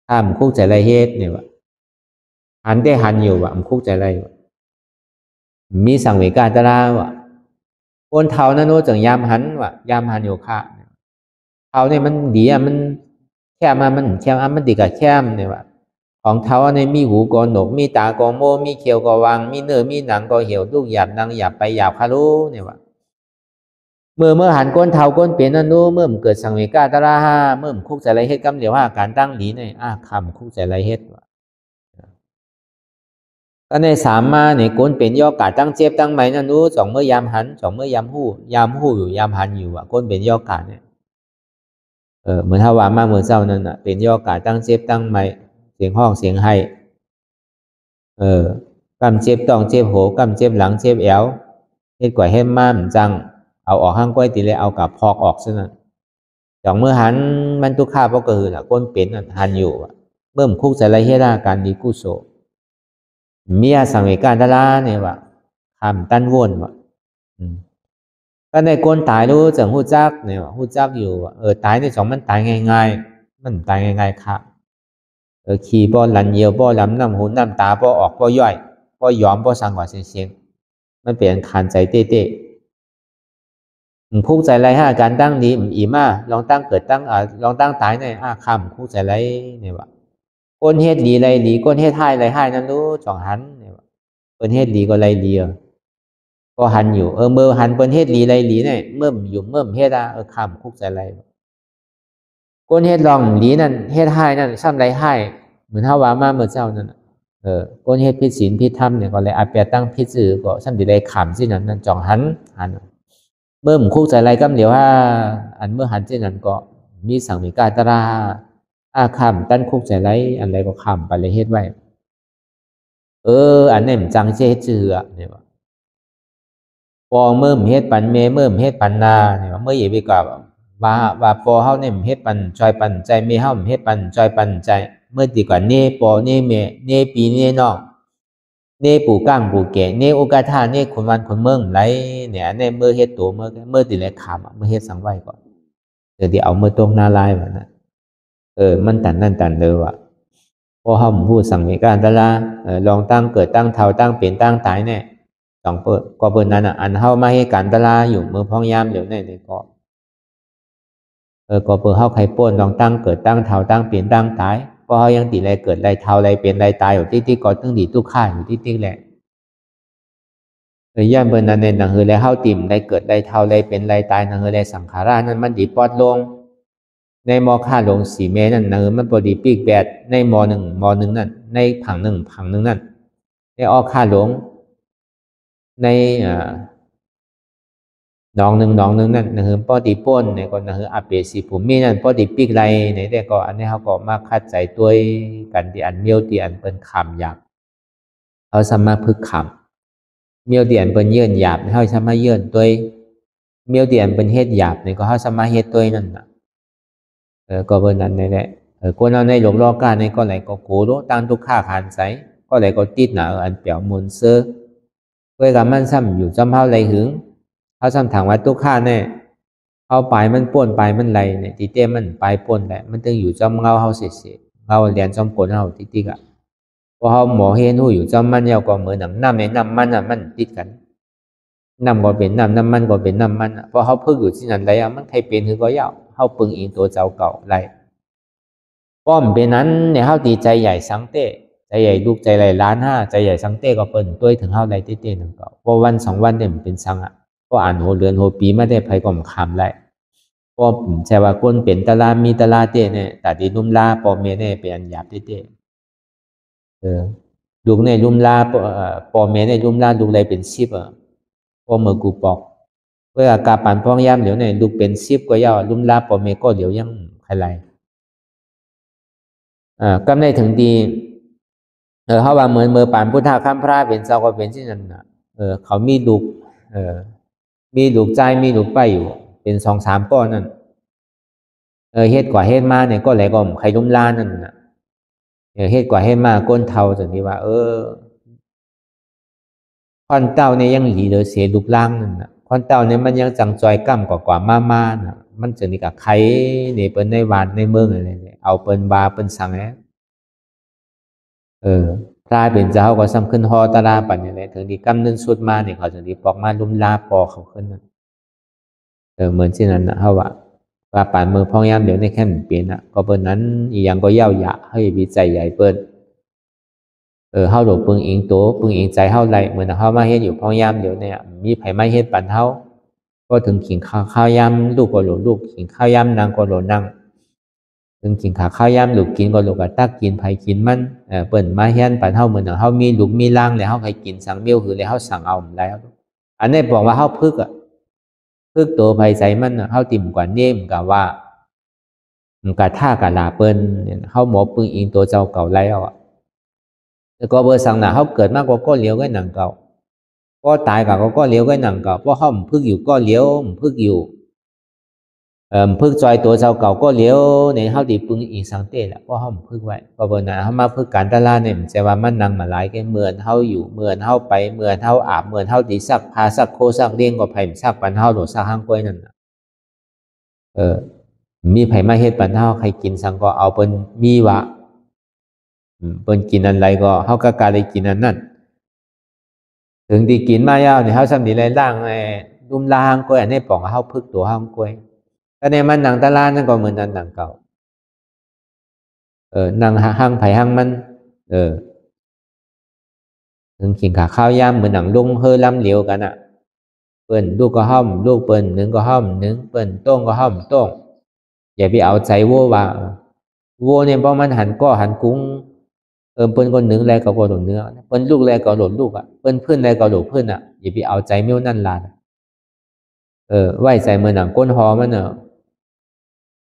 ห้ามคุกใจไรเฮ็ดเนี่ยวะหันได้หันอยู่วะมคุกใจไรมีสังเวกาตราวะคนเท่านั้นโน้จังยามหันวะยามหันอยู่ค่ะเท่าเนี่ยมันดีมันแค่มันแค่มันดีกับแค่เนี่ยวะของเท้าในมีหูกอหนกมีตากอโมมีเขียวกอวางมีเนื้อมีหนังกอเหี่ยวลูกหยาบนางหยาบไปหยาบคารุเนี่ยวะเมื่อหันก้นเท้าก้นเปลี่ยนนั่นนู้เมื่อเกิดสังเวกาตราห้าเมื่อคุกใจไรเฮ็ดกำเดียวว่าการตั้งหลีเนี่ยคำคุกใจไรเฮ็ดวะก็ในสามมาในก้นเป็นย่อกาตั้งเจ็บตั้งไหมนั่นนู้จ่องเมื่อยามหันจ่องเมื่อยามหู้อยู่ยามหันอยู่อ่ะก้นเป็นย่อกาเนี่ยเหมือนถ้าว่ามาเมื่อเช้านั่นอ่ะเป็นย่อกาตั้งเจ็บตั้งไหมเสียงห้องเสียงไห้กำเจ็บต้องเจ็บโหกำเจ็บหลังเจ็บแอวเฮ็ดกว่าเฮ็ดม้ามจังเอาออกห้างก้อยตีเลยเอากับพอกออกซะนั่นจ่องเมื่อหันมันทุกข้าเพราะเกิดก้นเป็นหันอยู่เมื่อมคุกใส่ไรเฮ็ดการดีกู้โซเมียสังเวกาตลาเนี่ยวะคำตั้นวนวะก็ในก้นตายรู้จังหู้จักเนี่ยวะหู้จักอยู่ตายในสองมันตายง่ายๆมันตายง่ายๆค่ะขี่บ่หลันเยียวบ่ลำน้ำหูน้ำตาบ่ออกบ่ย่อยบ่ยอมบ่สั่งกว่าเสียงมันเป็นขันใจเต้คุกใจไรห้าการตั้งนี้อีมาลองตั้งเกิดตั้งลองตั้งตายในคำคุกใจไรเนี่ยวะก้นเฮ็ดดีไรดีก้นเฮ็ดให้ไรให้นั่นรู้จ่องหันเนี่ยวะก้นเฮ็ดดีก็ไรดีก็หันอยู่เมื่อหันก้นเฮ็ดดีไรดีเนี่ยเมื่ออยู่เมื่อเฮ็ดคำคุกใจไรก้นเฮ็ดลองดีนั่นเฮ็ดให้นั่นซ้ำไรให้เหมือนถ้าว่ามาเมื่อเจ้านั่นก้นเฮ็ดพิษศีลพิษธรรมเนี่ยก็เลยอาเปียตั้งพิษสื่อก็ซ้ำดีไรขำสินั่นจ่องหันเมื่อมคุกใจไรก็เดี๋ยวว่าอันเมื่อหันสินั่นก็มีสังเวกาตราขำตั้นคุกใจไรอันไรก็ขำไปเลยเฮ็ดไว้อันนี้มันจังเฮ็ดชื่อเนี่ยว่าพอเมื่อมเฮ็ดปันเมเมื่อมเฮ็ดปันนาเนี่ยเมื่ออย่าไปกับว่าพอเฮาเนี่ยเฮ็ดปันจอยปันใจเมเฮาเฮ็ดปันจอยปันใจเมื่อดีกว่าเนปอเนเมเนปีเนนอกเนปู่ก้างปู่แก่เนโอกาธาเนคนวันคนเมืองไรเนี่ยในเมื่อเฮ็ดตัวเมื่อติเลยขำเมื่อเฮ็ดสังไว้ก่อนเดี๋ยวเอาเมื่อตรงหน้าลายแบบนั้นมันตันนั่นตันเลยว่ะพอเฮาพูดสังเวกาตละลองตั้งเกิดตั้งเท่าตั้งเปลี่ยนตั้งตายเนี่ยต้องเปิดก็เปิดนั้นอันเฮามาให้การตละอยู่เมื่อพ้องยามเดี๋ยวเนี่ยก็เปิดเฮาใครป้นลองตั้งเกิดตั้งเท่าตั้งเปลี่ยนตั้งตายเพราะเฮายังติไรเกิดไรเท่าไรเปลี่ยนไรตายอยู่ที่ก็ตึ้งดีตู้ข่าอยู่ที่แหละย่านเปิดนั้นเนี่ยหนังเฮอไรเฮาติ่มไรเกิดไรเท่าไรเป็นไรตายหนังเฮอไรสังขารานั้นมันดีปอดลง ในมอค่าลงสีเมนั่นเนอมันพอดีปีกแบดในมอหนึ่งนั่นในผังหนึ่งนั่นในออกค่าลงในน้องหนึ่งนั่นนะคือปอดีป้นเนี่ยก็นะคืออาเปสีผมมีนั่นปอดีปีกไรเนี่ยแต่ก็อันนี้เขาก็มาคัดใจตัวกันที่อันเมียวที่อันเป็นคำหยาบเขาสามารถพึกคำเมียวที่อันเป็นเยื่นหยาบเขาสามารถเยื่นตัวเมียวที่อันเป็นเฮ็ดหยาบเนี่ยก็เขาสามารถเฮ็ดตัวนั่นนะก็เป็นนั้นนี่แหละคนเราในหลงโลกาในก็ไหลก็โกรธตั้งทุกข้าขานใสก็ไหลก็ติดหนาอันเปียวมุนเซอเพื่อกับมันซ้ำอยู่จำเฮาไหลหึงเขาซ้ำถามว่าทุกข้าเนี่ยเอาไปมันป่นไปมันไหลเนี่ยที่เต้มันไปป่นแหละมันต้องอยู่จำเงาเฮาเสียเงาเรียนจำกลเฮาติดอ่ะพอเฮาหมอเห็นหูอยู่จำมันยาวก็เหมือนน้ำในน้ำมันอ่ะมันติดกันน้ำก็เป็นน้ำมันก็เป็นน้ำมันอ่ะพอเฮาพึ่งอยู่ที่นั่นไหลอ่ะมันใครเป็นคือก็ยาวเฮาปึงอิงตัวเจ้าเก่าไหลป้อมเป็นนั้นเนี่ยเฮาดีใจใหญ่สังเต้ใจใหญ่ลูกใจไหลล้านห้าใจใหญ่สังเต้ก็เปิ้นตัวถึงเฮาไหลเต้หนึ่งก็พอวันสองวันเนี่ยมันเป็นสังอ่ะก็อ่านโหเรือนโหปีไม่ได้ไผก็มาคำไหลก็ใช่ว่าคนเป็นตะลามีตะลาเต้เนี่ยแต่ดีนุ่มลาปอเมเนี่ยเป็นอันหยาบเต้ลูกเนี่ยนุ่มลาปอเมเนี่ยนุ่มลาลูกเลยเป็นชิบอ่ะพอเมื่อกูปอกเพื่อกาปันพ้องย่ำเดี๋ยวเนี่ยลูกเป็นชิบก็ย่านุ่มลาปอเมก็เดี๋ยวยังใครไรก็ได้ถึงดีเขาว่าเหมือนเมื่อปานพุทธะข้ามพระเป็นเจ้าก็เป็นที่นั่นน่ะเขามีลูกมีลูกใจมีลูกไปอยู่เป็นสองสามก้อนนั่นเฮ็ดกว่าเฮ็ดมาเนี่ยก็ไหลก็ใครลุ่มล้านนั่นน่ะเฮ็ดกว่าเฮ็ดมาก้นเทาจนที่ว่าคอนเต้าเนี่ยยังหลีเหลือเสียลูกล่างนั่นน่ะคอนเต้าเนี่ยมันยังจังจอยกั้มกว่ามาน่ะมันจะนี่กับใครเนี่ยเปิ้นในวานในเมืองอะไรเนี่ยเอาเปิ้นบาเปิ้นสั่งแล้วพระเป็นเจ้าก็ซ้ำขึ้นฮอตาลาปันอย่างไรถึงที่กำนึงสุดมาเนี่ยเขาถึงที่ปอกมาลุ่มลาปอเขาขึ้นนั่นเหมือนที่นั้นนะเขาว่าป่านเมืองพองยามเดี๋ยวในแค่เปลี่ยนอ่ะก็เปิ้นนั้นอีหยังก็เย้าหยะให้วิจัยใหญ่เปิ้นเฮาหลบปึงอิงโตปึงอิงใจเฮาไหลเหมือนเฮามาเฮ็ดอยู่พองยามเดี๋ยวเนี่ยมีไผมาเฮ็ดปันเฮาก็ถึงขิงข้าวยามลูกก็หลลูกขิงข้าวยามนางก็หลนางถึงกินข้าวยามลูกกินก็ลูกก็ตักกินไผกินมันเปิ้นมาเฮ็ดปันเฮาเหมือนเฮามีลูกมีล่างแล้วเฮาใครกินสั่งเมียวคือแล้วเฮาสั่งเอาแล้วอันนี้บอกว่าเฮาพึกพึกตัวไผใจมันเฮาติ่มกว่าเน่มกะว่ามันกะท่ากะลาเปิ้นเฮาหมอปึงอิงตัวเจ้าเก่าแล้วอ่ะแล้วก็เบอร์สั่งน่ะเฮาเกิดมากกว่าก็เลี้ยวก็หนังเก่าก็ตายก็เลี้ยวก็หนังเก่าเพราะเฮาพึกอยู่ก็เลี้ยวพึกอยู่พึกจอยตัวเจ้าเก่าก็เลี้ยวในเฮาติปึงอิงสังเตแหละเพราะเฮาพึกไว้ก็เบอร์น่ะเฮามาพึกการตลาดเนี่ยมันจะว่ามันนั่งมาหลายแก่เหมือนเฮาอยู่เหมือนเฮาไปเหมือนเฮาอาบเหมือนเฮาติซักผ้าซักโคซักเลี้ยงก็ไผซักปันเฮาโดดซักห้างกล้วยนั่นน่ะมีไผมาเฮ็ดปันเฮาใครกินสังก็เอาเปิ้นมีวะเปิ้นกินอันไรก็เฮาก็กะได้กินอันนั้นถึงที่กินมายาวเนี่ยเฮาซ้ำนี่เลยล่างดุมลางกล้วยอันนี้ป่องเฮาพึกตัวเฮากล้วยแต่ในมันหนังตะลานั่นก็เหมือนอันหนังเก่าหนังห้างไผห้างมันถึงกินข้าวยามเหมือนหนังลงเฮอลำเหลียวกันอ่ะเปิ้นลูกก็ห้อมลูกเปิ้นหนึ่งก็ห้อมหนึ่งเปิ้นโต้งก็ห้อมโต้งอย่าไปเอาใจวัวว่าวัวเนี่ยเพราะมันหันก็หันกุ้งเปิ้นคนหนึ่งแลก็หล่นเนื้อเปิ้นลูกแลก็หล่นลูกอ่ะเปิ้นเพื่อนแลก็หล่นเพื่อนอ่ะอย่าไปเอาใจเมี่ยวนั่นลาดไหวใจเมื่อหนังก้นหอมันเนอะ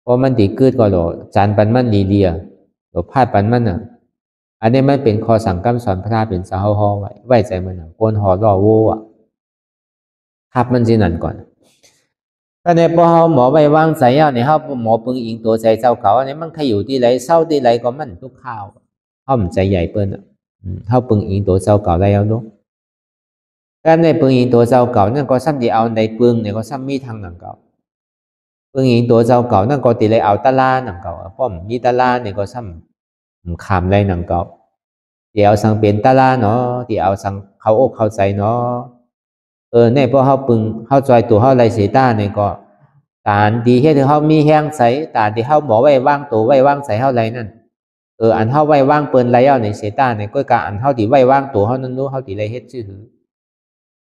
เพราะมันตีกืดก็หล่จานปันมันดีเลียหล่พาดปันมันเนอะอันนี้มันเป็นคอสั่งกำสอนพระเป็นสาวหอไหวใจเมื่อหนังก้นหอรอวัวทับมันสินั่นก่อนก็ในพอหมอไปวางใจเนี่ยเขาหมอปึงอิงตัวใจเจ้าเก่าเนี่ยมันใครอยู่ที่ไรเศร้าที่ไรก็มันทุกข้าวเขามันใจใหญ่เปิ้นเขาปึงอิงตัวเจ้าเก่าแล้วเนาะการในปึงอิงตัวเจ้าเก่านั่นก็ซ้ำที่เอาในปึงเนี่ยก็ซ้ำมีทางหนังเก่าปึงอิงตัวเจ้าเก่านั่นก็ตีเลยเอาตะลาหนังเก่าเพราะมีตะลาเนี่ยก็ซ้ำขามไรหนังเก่าที่เอาสังเป็นตะลาเนาะที่เอาสังเขาอกเข้าใจเนาะเนี่ยพอเขาปึงเขาจอยตัวเขาไรเสียตาเนี่ยก็การดีให้ถึงเขามีแห้งใสการที่เขาหมอไว้ว่างตัวไว้ว่างใสเขาไรนั่นอันเขาไว้ว่างเปิ้นไรเอาในเสียตาเนี่ยก็การอันเขาที่ไว้ว่างตัวเขานั้นรู้เขาที่ไรเฮ็ดชื่อ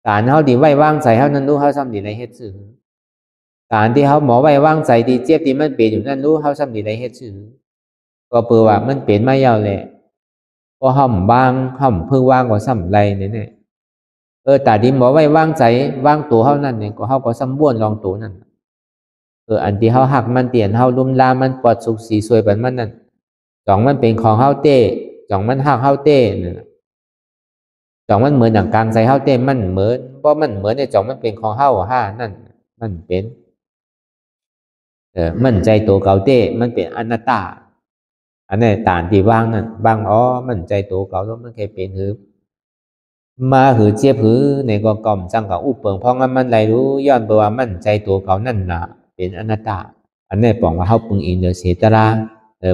การเขาที่ไว้ว่างใสเขานั้นรู้เขาซ้ำที่ไรเฮ็ดชื่อ การที่เขาหมอไว้วางใจที่เจ็บที่มันเป็นอยู่นั่นรู้เขาซ้ำดีได้เฮ็ดซื่อก็เปือว่ามันเป็นมาเยาวแหละพอห้อมบางห้อมเพิ่งว่างก็ซ้ำไรเนี่ยแต่ที่หมอไว้วางใจวางตัวเขานั่นเนี่ยก็เขาก็ซ้ำบ้วนลองตัวนั่นอันที่เขาหักมันเตียนเขาลุ่มลามันปลอดสุขสีสวยแบบมันนั่นจ่องมันเป็นของเขาเต้จ่องมันหักเขาเต้เนี่ยจ่องมันเหมือนอย่างกลางใจเขาเต้มันเหมือนเพราะมันเหมือนในจ่องมันเป็นของเขานั่นมันเป็นมันใจตัวเก่าเต้มันเป็นอนัตตาอันนี้ต่างที่ว่างนั่นบางมันใจตัวเก่าแล้วมันเคยเป็นหือมาหือเจี๊ยบหือในก็กล่อมจังกับอุปเปิงเพราะงั้นมันไรรู้ย้อนไปว่ามันใจตัวเก่านั่นนะเป็นอนัตตาอันนี้บอกว่าเขาปึงอินเดเสตรา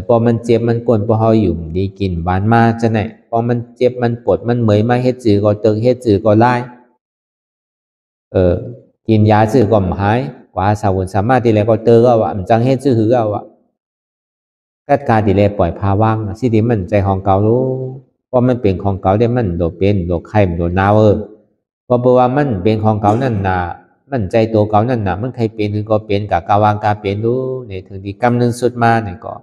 พอมันเจ็บมันกวนพอเขาอยู่ดีกินหวานมาจะไหนพอมันเจ็บมันปวดมันเหมยมาเฮ็ดจือก็เติงเฮ็ดจือก็ไล่กินยาจือก็หายกว่าสาวสามารถที่แล้วก็เติงก็ว่าจังเฮ็ดจือหือเอากัดการที่แล้วปล่อยพาว่างสิที่มันใจของเก่ารู้เพราะมันเป็นของเก่าได้มันโดดเป็นโดดไข่โดดนาวเพราะว่ามันเป็นของเก่านั่นนะมันใจตัวเก่านั่นนะมันใครเป็นคือก็เป็นกับกาวางกาเป็นรู้เนี่ยถึงที่กำนึงสุดมาเนี่ยก็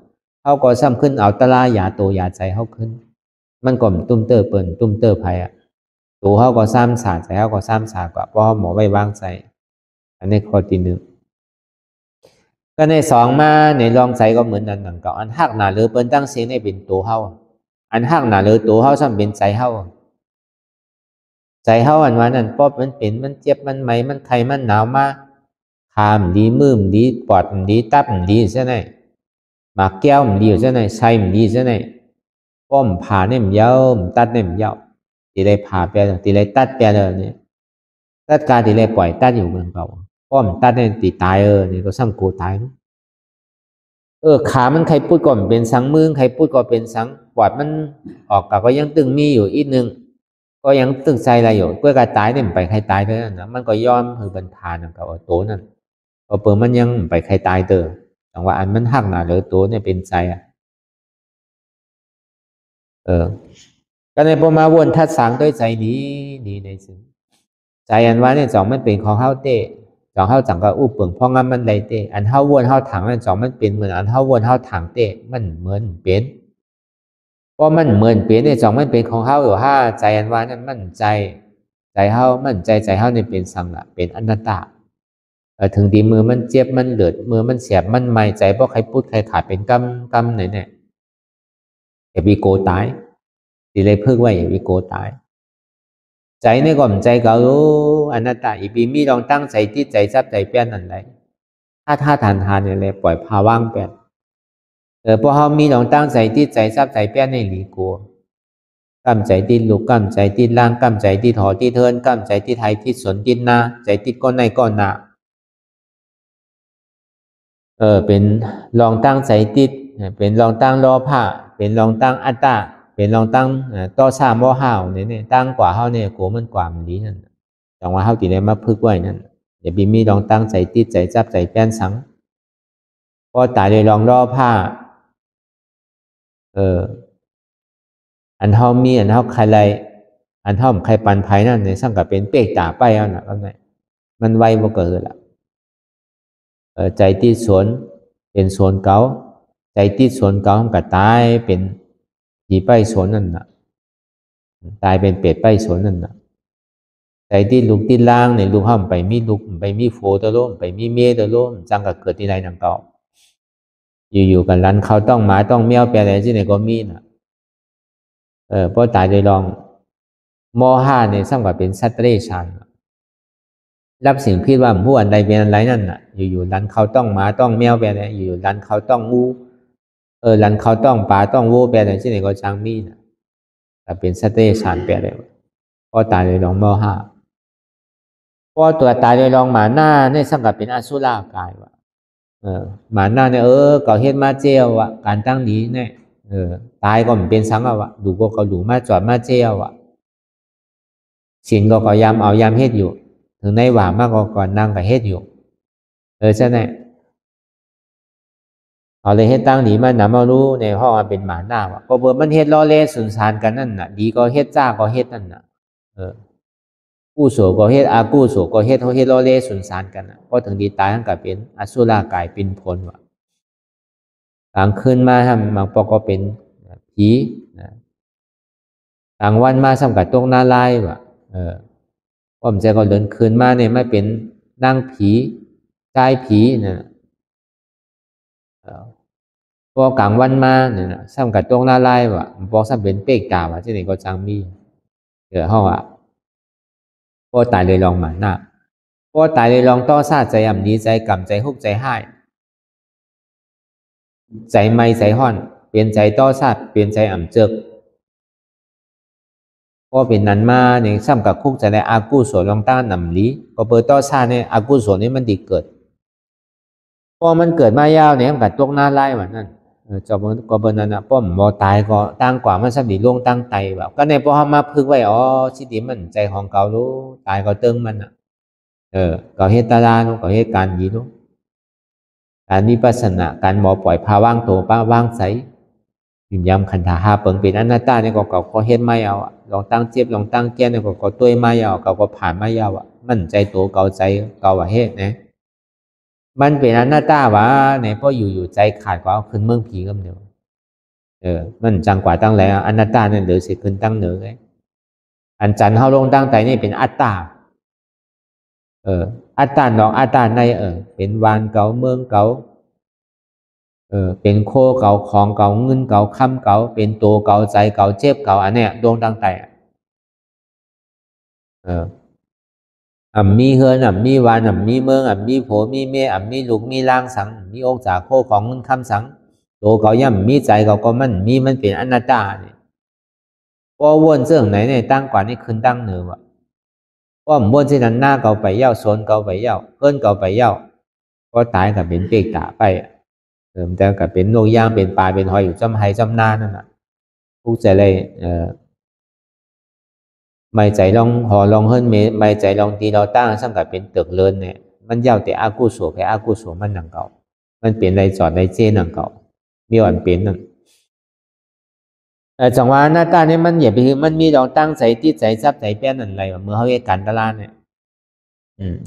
เขาก็ซ้ำขึ้นเอาตะลายาตัวยาใจเขาขึ้นมันก็ตุ้มเตอร์เปิ่นตุ้มเตอร์ไผ่ตัวเขาก็ซ้ำสาใจเขาก็ซ้ำสากว่าเพราะหมอไว้วางใจอันนี้ข้อที่หนึ่งก็ในสองมาในลองใจก็เหมือนกันหนังเก่าอันหักหนาหรือเปิ้นตั้งเสียงในเป็นตัวเขาอันหักหนาหรือตัวเขาซ้ำเป็นใจเขาใจเขาอันว่านั่นป๊อบมันเป็นมันเจ็บมันไหมมันไข้มันหนาวมาขามดีมืมดีปอดดีตับดีใช่ไหมหมากแก้วดีใช่ไหมใส่ดีใช่ไหมป้อมผ่าเนี่ยมันยาวตัดเนี่ยมันยาวตีเลยผ่าไปเลยตีเลยตัดไปเลยเนี่ยตัดการตีเลยปล่อยตัดอยู่เมืองเก่าป้อมตัดเนี่ยตีตายเนี่ยก็ซ้ำกูตายขามันใครพูดก่อนเป็นสังมือใครพูดก็เป็นสังปอดมันออกก็ยังตึงมีอยู่อีกนึงก็ยังตึงใจอะไรอยู่ก็การตายเนี่ยไปใครตายเท่านั้นนะมันก็ย้อนคือบรรพานกับตัวนั่นพอเปิดมันยังไปใครตายเตอแต่ว่าอันมันหักหนาหรือตัวเนี่ยเป็นใจก็ในประมาวนทัดสังด้วยใจดีในสิ่งใจอันว่าเนี่ยจ่องมันเป็นของเฮาเต้จ่องเฮาจังก็อุปเปิงเพราะงั้นมันไรเต้อันเฮาวนเฮาถังนั่นจ่องมันเป็นเหมือนอันเฮาวนเฮาถังเต้มันเหมือนเป็นเพราะมันเหมือนเป็นเนี่ยจ่องมันเป็นของเฮาอยู่ห้าใจอันว่านั้นมันใจเฮามันใจเฮาเนี่ยเป็นสังละเป็นอนัตตาถึงดีมือมันเจ็บมันเลือดมือมันเสียบมันไม่ใจเพราะใครพูดใครขาดเป็นกำไหนเนี่ยอย่าวิโกตายดีเลยเพิ่งว่าอย่าวิโกตายใจนี่ก็มันใจเก่าอนัตตาอีปีมีลองตั้งใจที่ใจซับใจเปี้ยนนั่นไรถ้าทานเนี่ยเลยปล่อยพาว่างเปี้ยนพอเขามีลองตั้งใจที่ใจซับใจเปี้ยนในหลีกัวกำใจที่ลูกกำใจที่ล่างกำใจที่ถอที่เทินกำใจที่ไทยที่สนที่นาใจที่ก้นในก้อนนาเป็นลองตั้งใจติดเป็นลองตั้งรอผ้าเป็นลองตั้งอัตตาเป็นลองตั้งต่อชามว่าห้าวเนี่ยตั้งกว่าเฮาเนี่ยโกมันกว่ามันดีนั่นจังว่าเฮาตีได้มาพึกไว้นั่นอย่าบีมีลองตั้งใจติดใจจับใจแป้นสังพอตายเลยลองรอผ้าอันเฮามีอันเฮาใครไรอันเฮาใครปันไผ่นั่นในสั่งกับเป็นเป๊กตาไปเอาน่ะว่าไงมันไวบ่เกิดละใจที่สวนเป็นสวนเก่าใจที่สวนเก่าก็ตายเป็นผีไปสวนนั่นน่ะตายเป็นเป็ดไปสวนนั่นน่ะใจที่ลูกที่ล่างในลูกห้ามไปมีลูกไปมีโฟตะโลมไปมีเมียตะโลมจังก็เกิดที่ไรนั่งเก่าอยู่กันรันเขาต้องหมาต้องแมวแปลอะไรที่ไหนก็มีน่ะเพราะตายโดยลองมห้าเนี่ยสร้างว่าเป็นสัตว์เร่ชานรับสิ่งพิษว่าผู้อันใดเป็นอันไรนั่นน่ะอยู่รันเขาต้องหมาต้องแมวแปลอะไรอยู่รันเขาต้องงูรันเขาต้องปลาต้องวัวแปลอะไรที่ไหนก็ช่างมีน่ะแต่เป็นสัตว์เร่ชานแปลอะไรพอตายโดยลองมห้าพอตัวตายโดยลองหมาหน้าเนี่ยสร้างว่าเป็นอสุรกายว่ะหมาหน้าเนี่ยก็เฮ็ดมาเจียวอ่ะการตั้งนี้เนี่ยตายก็มันเป็นสังเอาอ่ะดูก็เขาดูมาจอดมาเจียวอ่ะสินก็ยามเอายามเฮ็ดอยู่ถึงในหว่ามากก็ก่อนนั่งก็เฮ็ดอยู่ใช่ไหมเอาเลยเฮ็ดตั้งนี้มันนำมารู้ในห้องมันเป็นหมาหน้าว่ะก็เบอร์มันเฮ็ดล้อเล่นสุนทานกันนั่นน่ะดีก็เฮ็ดจ้าก็เฮ็ดนั่นน่ะ กู้โสก็เฮ็ดอากู้โสก็เฮ็ดเขาเฮ็ดล้อเล่สุนสารกันพอถึงดีตายทั้งกับเป็นอสุรากายเป็นพลว่ะกลางคืนมาทำบางปอก็เป็นผีนะกลางวันมาซ้ำกับตกหน้าลายว่ะป้อมใจก็เดินคืนมาเนี่ยไม่เป็นนางผีชายผีนะพอกลางวันมาเนี่ยซ้ำกับตกหน้าลายว่ะบอกซ้ำเป็นเป๊กตาว่ะที่ไหนก็จังมีห้องอ่ะพอตายเลยลองมาหน้าพอตายเลยลองต่อซาใจอ่ำดีใจกำใจฮุกใจให้ใจไม่ใจห่อนเปลี่ยนใจต่อซาเปลี่ยนใจอ่ำเจิกพอเป็นนั้นมาเนี่ยซ้ำกับคุกใจในอากูโสลองต้านนำลีก็เปิดต่อซาเนี่ยอากูโสนี่มันดีเกิดพอมันเกิดมายาวเนี่ยมันกัดตกหน้าไล่เหมือนนั้นจบก็เบอร์นั้นนะป้อมบ่ตายก็ตั้งกว่ามันสับดีลงตั้งไตแบบก็ในพอมาพึกไว้อ๋อชิติมันใจของเก่ารู้ตายก็เติมมันอ่ะก็เหตุตาลานุก็เหตุการณ์ดีนุการวิปัสสนาการหมอปล่อยพาว่างตัวป้าว่างใสยิ่มย้ำขันธาหาเปิงเป็นอนัตตาเนี่ยก็เฮ็ดไม่เอาอ่ะลองตั้งเจ็บลองตั้งแก้เนี่ยก็ตัวไม่เอาก็ผ่านไม่เอาอ่ะมันใจตัวเก่าใจเก่าว่าเฮ็ดนะมันเป็นอนัตตาวะเนี่ยพออยู่ใจขาดกว่าเอาขึ้นเมืองผีก็เดียวมันจังกว่าตั้งแล้วอนัตตาเนี่ยเดือดสิขึ้นตั้งเหนือไงอันจันเฮาลงตั้งแต่นี่เป็นอัตตาอัตตาดอกอัตตาในเป็นวานเก่าเมืองเก่าเป็นโคเก่าของเก่าเงินเก่าคำเก่าเป็นตัวเก่าใจเก่าเจ็บเก่าอันเนี้ยดวงตั้งแต่มีเฮือนมีวานมีเมืองมีโผมีเมมีลูกมีล่างสังมีอกจากโคของเงินคำสังตัวเก่าย่ำมีใจเก่าก็มันเป็นอนัตตาเนี่ยพอวนเสื่องไหนเนี่ยตั้งกว่านี่ขึ้นตั้งเหนือวะว่าม้วนที่นั้นหน้าเก่าไปเย้าโซนเก่าไปเย้าเอิ้นเก่าไปเย้าก็ตายกับเป็นเปกตาไปมันจะกับเป็นโนย่างเป็นปลาเป็นหอยอยู่จำไห้จำนานั่นน่ะทุกใจเลยไม่ใจลองหอลองเฮิรนไม่ใจลองตีเราตั้งซ้ำกับเป็นตึกเลินเนี่ยมันเย้าแต่อากูโสแค่อากูโสมันหนังเก่ามันเปลี่ยนไรจอดไรเจหนังเก่ามีอ่อนเปลี่ยนนั่นจังหวะหน้าตาเนี่ยมันอย่าไปคือมันมีลองตั้งใจที่ใจซับใจแป้นอะไรเมื่อเขาเรียกกันตลาดเนี่ย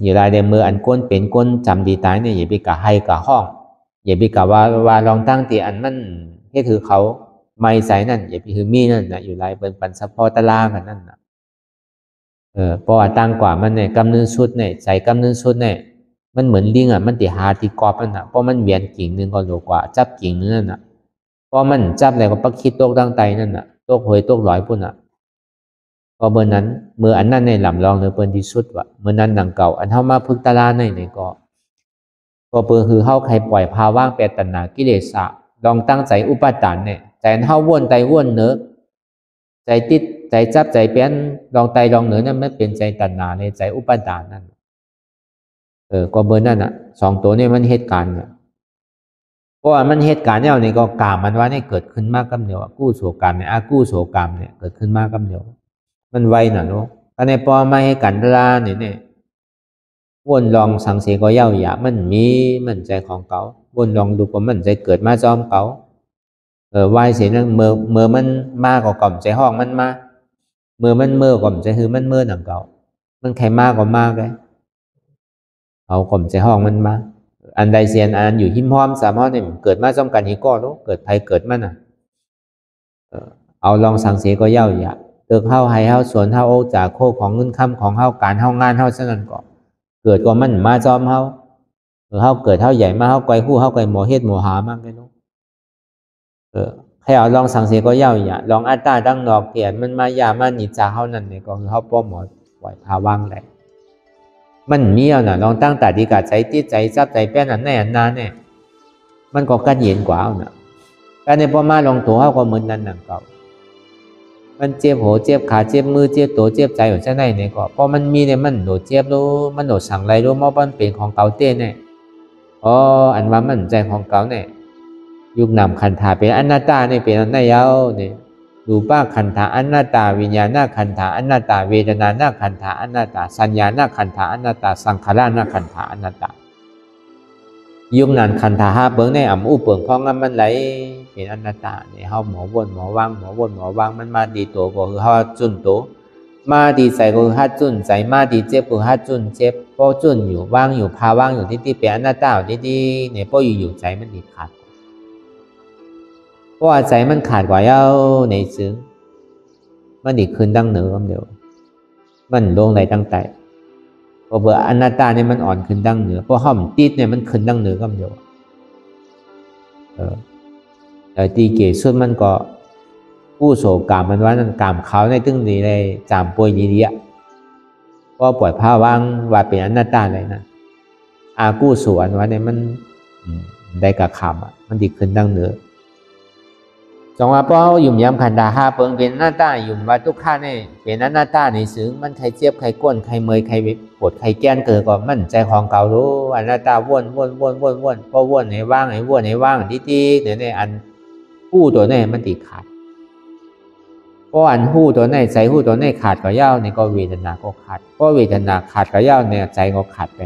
อย่าไรเดมืออันก้นเป็นก้นจำดีตายเนี่ยอย่าไปกะให้กะห้องอย่าไปกะว่าลองตั้งตีอันมันแค่ถือเขาไม่ใส่นั่นอย่าไปคือมีนั่นนะอยู่ไรเป็นปันซัพพอร์ตลากันนั่นนะเพราะว่าตั้งกว่ามันเนี่ยกำเนิดชุดเนี่ยใจกำเนิดชุดเนี่ยมันเหมือนลิงมันติหาที่กอบมันนะเพราะมันเวียนกิ่งนึงก็โลกว่าจับกิ่งนึงนั่นนะเพราะมันจับอะไรก็ปักคิดโตกตั้งไตนั่นน่ะโตกหวยโตกลอยพุ่นน่ะพอเมื่อนั้นเมื่ออันนั้นในลำลองเนื้อเปิ้นที่สุดว่ะเมื่อนั้นดังเก่าอันเท่ามาพึกตาลาในก็เปิ้นคือเฮาใครปล่อยภาว่างแปดตัณหากิเลสะลองตั้งใจอุปทานเนี่ยใจเฮาวนใจวนเนื้อใจติดใจจับใจเปลี่ยนลองไตลองเนื้อนั่นไม่เป็นใจตัณหาในใจอุปทานนั่นก็เมื่อนั้นน่ะสองตัวนี้มันเหตุการณ์เนี่ยเพราะว่ามันเหตุการณ์เนี่ยนี่ก็กามมันว่านี่เกิดขึ้นมากกำเดียวกู้โสกรรมเนี่ยกู้โสกรรมเนี่ยเกิดขึ้นมากกำเดียวมันไวหน่ะเนาะอันในพอมาให้กันลาเนี่ยวนลองสังเสก็เย้าอย่ามันใจของเขาวนลองดูก็มันใจเกิดมาจอมเขาไวเสียนั่งเมื่อมันมากกว่ากล่อมใจห้องมันมาเมื่อมันกล่อมใจคือมันหนังเก่ามันใครมากกว่ามากเลยเอากล่อมใจห้องมันมาอันใดเสียนอันอยู่หิมห้อมสามารถเนี่ยเกิดมาจอมกันนี้ก็รู้เกิดภัยเกิดมันอ่ะเอาลองสังเสก็เย้าอย่าเติกเฮาให้เฮาสวนเฮาโอจากโคของเงินคำของเฮาการเฮางานเฮาฉะนั้นก็เกิดก็มันมาจอมเฮาเฮาเกิดเฮาใหญ่มาเฮาไกลคู่เฮาไกลหมอเฮ็ดหมอหามากเลยเนาะให้เอาลองสังเสก็เย้าอย่าลองอัตตาดังนอกเกียรมันมายามันนิจาเฮานั่นเนี่ยก็คือเฮาป้อมหมอปล่อยภาว่างแหละมันมีเอาน่ะลองตั้งแต่ดีกาใจติดใจซับใจแป้นอันแน่นานเนี่ยมันก็กัดเย็นกว่าเอาน่ะการในพอมาลองตัวเฮาก็เหมือนนั้นนั่นก็มันเจ็บหัวเจ็บขาเจ็บมือเจ็บตัวเจ็บใจอยู่เช่นไหนเนี่ยก็พอมันมีเนี่ยมันโดดเจ็บรู้มันโดดสั่งไรรู้ว่ามันเป็นของเก่าเต้เนี่ยอันว่ามันใจของเก่าเนี่ยยุคนำขันธาเป็นอนัตตาเนี่ยเป็นอนัตยาวเนี่ยรูปะขันธาอนัตตาวิญญาณขันธาอนัตตาเวทนาขันธาอนัตตาสัญญาขันธาอนัตตาสังขารขันธาอนัตตายุคนั้นขันธาห้าเบิ้งในอุเปิงพองมันไหลเป็นอนัตตาเนี่ยเฮาหมอวนหมอว่างมันมาดีตัวก็คือเฮาจุนตัว มาดีใจก็ฮัดจุนใจมาดีเจ็บก็ฮัดจุนเจ็บพอจุนอยู่ว่างอยู่พาว่างอยู่ที่เป็นอนัตตาที่เนี่ยพออยู่ใจมันดีขาดเพราะว่าใจมันขาดกว่าเย้าในซึ้งมันดีขึ้นดังเหนือก็เดียวมันลงไหลตั้งแต่พอเบื่ออนัตตาเนี่ยมันอ่อนขึ้นดังเหนือเพราะห้อมติดเนี่ยมันขึ้นดังเหนือก็เดียวแต่ตีเกศสุดมันก็ผู้โศกกามมันว่านั่นกามเขาในตึ้งนี้เลยจามป่วยดีๆก็ปล่อยผ้าว่างว่าเป็นอนัตตาเลยนะอากู้สวนว่าเนี่ยมันได้กระขำมันดีขึ้นดังเหนือจงว่าเพราะยุ่มย้ำขันดาห้าเปิงเป็นหน้าตายุ่มว่าทุกข้าเนี่ยเป็นหน้าตาในซึ้งมันใครเจี๊ยบใครก้นใครเมยใครปวดใครแก้นเกิดก็มันใจของเก่ารู้อันหน้าตาว่นพอว่นให้ว่างให้ว่นให้ว่างที่เนี่ยในอันหู้ตัวเนี่ยมันติดขาดเพราะอันหู้ตัวเนี่ยใจหู้ตัวเนี่ยขาดก็ย่าเนี่ยก็เวทนาก็ขาดเพราะเวทนาขาดก็ย่าเนี่ยใจก็ขาดไป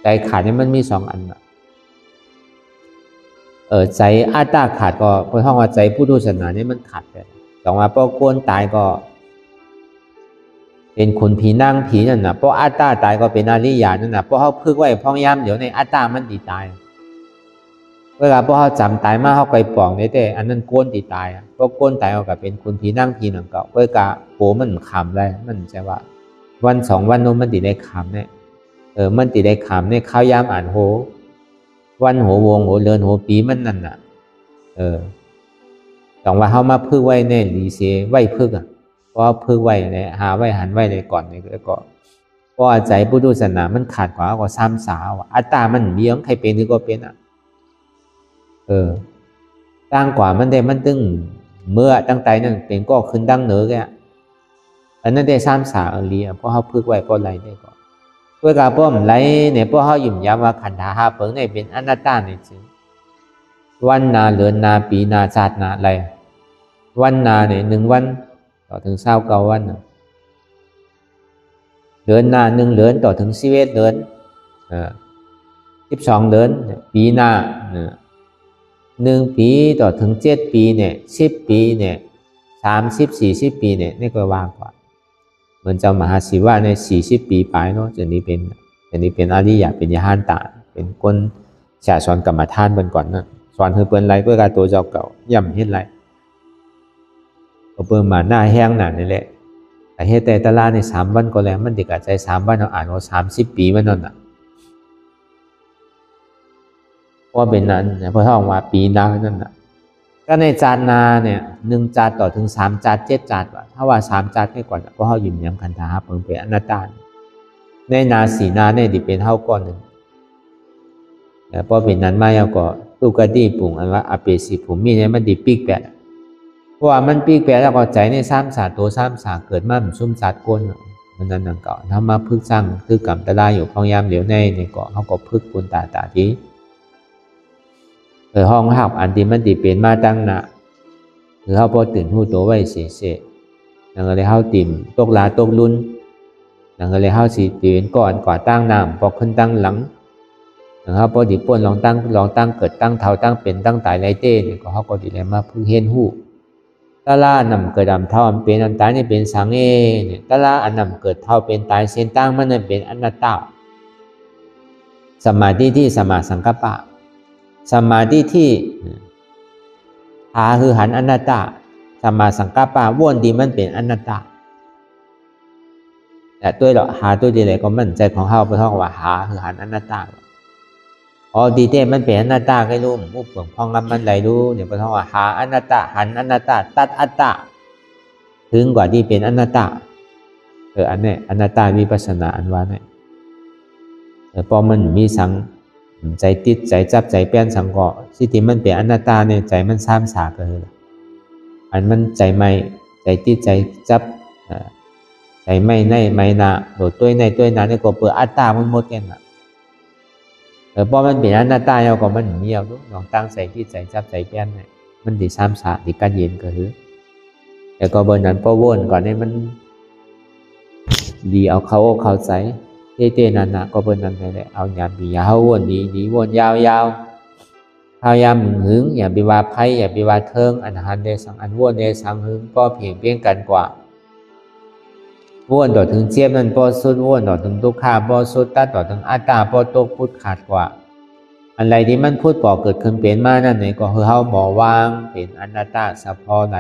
ใจขาดเนี่ยมันมีสองอันใจอัตตาขาดก็เพราะห้องว่าใจผู้ทุศาสนานี่มันขาดไปต่อมาพอโกนตายก็เป็นคนผีนั่งผีนั่นนะเพราะอัตตาตายก็เป็นอริยานั่นนะเพราะเขาพึกไว้พ้องย้ำเดี๋ยวในอัตตามันตีตายเวลาพอเขาจำตายมาเขาไปปล่องได้แต่อันนั้นโกนตีตายเพราะโกนตายเขาก็เป็นคนผีนั่งผีหนังเก่าเวลาโผมันขำได้มันใช่ว่าวันสองวันนู้นมันตีได้ขำเนี่ยมันตีได้ขำเนี่ยข้าวยามอ่านโหวันหัววงหัวเลือนหัวปีมันนั่นน่ะต้องว่าเขามาพึ่งไว้ในดีเซไว้พึ่งเพราะพึ่งไว้ในหาไว้หันไว้ในก่อนในก็เพราะใจพุทธศาสนามันขาดกว่าก็ซ้ำสาวอัตตามันเบี้ยงใครเป็นหรือก็เป็นตั้งกว่ามันได้มันตึงเมื่อตั้งใจนั่นเป็นก็ขึ้นดังเหนือแกอันนั้นได้ซ้ำสาวเลียเพราะเขาพึ่งไว้เพราะอะไรได้ก็เพื่อการป้อมไหลเนี่ยเพราะเขาหยุ่มย้ำว่าขันธ์ห้าเปิงเนี่ยเป็นอนัตตาในจริงวันนาเดือนนาปีนาชาตินาอะไรวันนาเนี่ย1 วันต่อถึง29 วันเดือนนา1 เดือนต่อถึง11 เดือน12 เดือนปีนา1 ปีต่อถึง7 ปีเนี่ย10 ปีเนี่ย30-40 ปีเนี่ยนี่ก็ว่างกว่าเหมือนเจ้ามหาศิวะใน40 ปีไปเนาะจะนี้เป็นอริยะเป็นยานตาเป็นคนชาสอนกรรมฐานเบิ่นก่อนนะสอนคือเปิ้นไรเพื่อการตัวเจ้าเก่าย่ำเฮ็ดไรก็เปิ้นมาหน้าแห้งหนานี่แหละแต่เฮ็ดแต่ตลาดใน3 วันก็แล้วมันติดกับใจ3 วันเราอ่านว่า30 ปีมันนั่นน่ะเพราะเป็นนั้นเพราะท่องว่าปีนานั่นน่ะก็ในจานนาเนี่ย1 จานต่อถึง3 จาน7 จานว่าถ้าว่า3 จานให้ก่อนเพราะเฮายิ้มย้ำคันธาเปิ้นเป็นอนัตตาในนาสีนาเนี่ยดิเป็นเฮาก่อนนึงแล้วพอเป็นนั้นมาแล้วก็ตุกติปุ่งอันว่าอเปสิผมมีเนี่ยมันดิปีกแปดเพราะว่ามันปีกแปดแล้วก็ใจใน3 สาตัว3 สาเกิดมามันซุ่มสัตว์ก้นมันนั่นนั่นก็ถ้ามาพึกสร้างคือกรรมตะลายอยู่พองยามเหลียวในเนี่ยก็เขาก็พึกปุนตาที่ห้องหับอันที่มันดิเป็นมาตั้งหน้าหรือเขาพอตื่นหูตัวไว้เสียนั่นก็เลยเขาติ่มตกลาตกลุ้นนั่นก็เลยเขาสิตื่นก่อนกว่าตั้งน้ำพอขึ้นตั้งหลังนะครับพอดีป่นลองตั้งเกิดตั้งเท่าตั้งเป็นตั้งตายไรเต้เนี่ยก็เขาก็ดีเลยมาพึ่งเห็นหูตะล่านำเกิดดำเท่าเป็นอันตายนี่เป็นสังเนี่ยตะล่าอันนำเกิดเท่าเป็นตายเส้นตั้งมันนั่นเป็นอนัตตาสมาธิที่สมาสังกัปปะสมาธิที่หาคือหันอนัตตาสมาสังกัปปะว่นดีมันเป็นอนัตตาแต่ตัวเราหาตัวดีเลยก็มั่นใจของเขาเพราะว่าหาคือหันอนัตตาดีเต้มันเป็นอนัตตาให้รู้มุกเปลืองพองงำมันไหลรู้เนี่ยเพราะว่าหาอนัตตาหันอนัตตาตัดอัตตาถึงกว่าที่เป็นอนัตตาอันนี้อนัตตาวิปัสสนาอันว่าเนี่ยพอมันมีสังใจติดใจจับใจเปลี่ยนสังก็สิที่มันเป็นอนัตตาเนี่ยใจมันซ้ำสากันเลยอันมันใจไม่ใจติดใจจับใจไม่ในไม่นาโดดตัวในตัวนาเนี่ยก็เปิดอัตตามันหมดกันพอมันเป็นอนัตตาเราก็มันเงียบลองตั้งใจที่ใจจับใจเปลี่ยนเนี่ยมันดีซ้ำสาดีการเย็นก็คือแต่ก็บนนั้นพอวนก่อนเนี่ยมันดีเอาเขาใจเต้นั่นนะก็บนนั้นเลยเอาหยาบบียาววนดีวนยาวพยายามหึงอย่าไปว่าไพ่อย่าไปว่าเทิงอันหันเดสังอันวนเดสังหึงก็เพียงกันกว่า วนต่อถึงเจ็บนั่นปอสุดวนต่อถึงทุกขาปอสุดตัดต่อถึงอัตตาปอตกพุทธขาดกว่าอะไรที่มันพูดปอเกิดขึ้นเป็นมานั่นเนี่ยก็คือเฮาหมอวางเป็นอนัตตาสัพพอไหน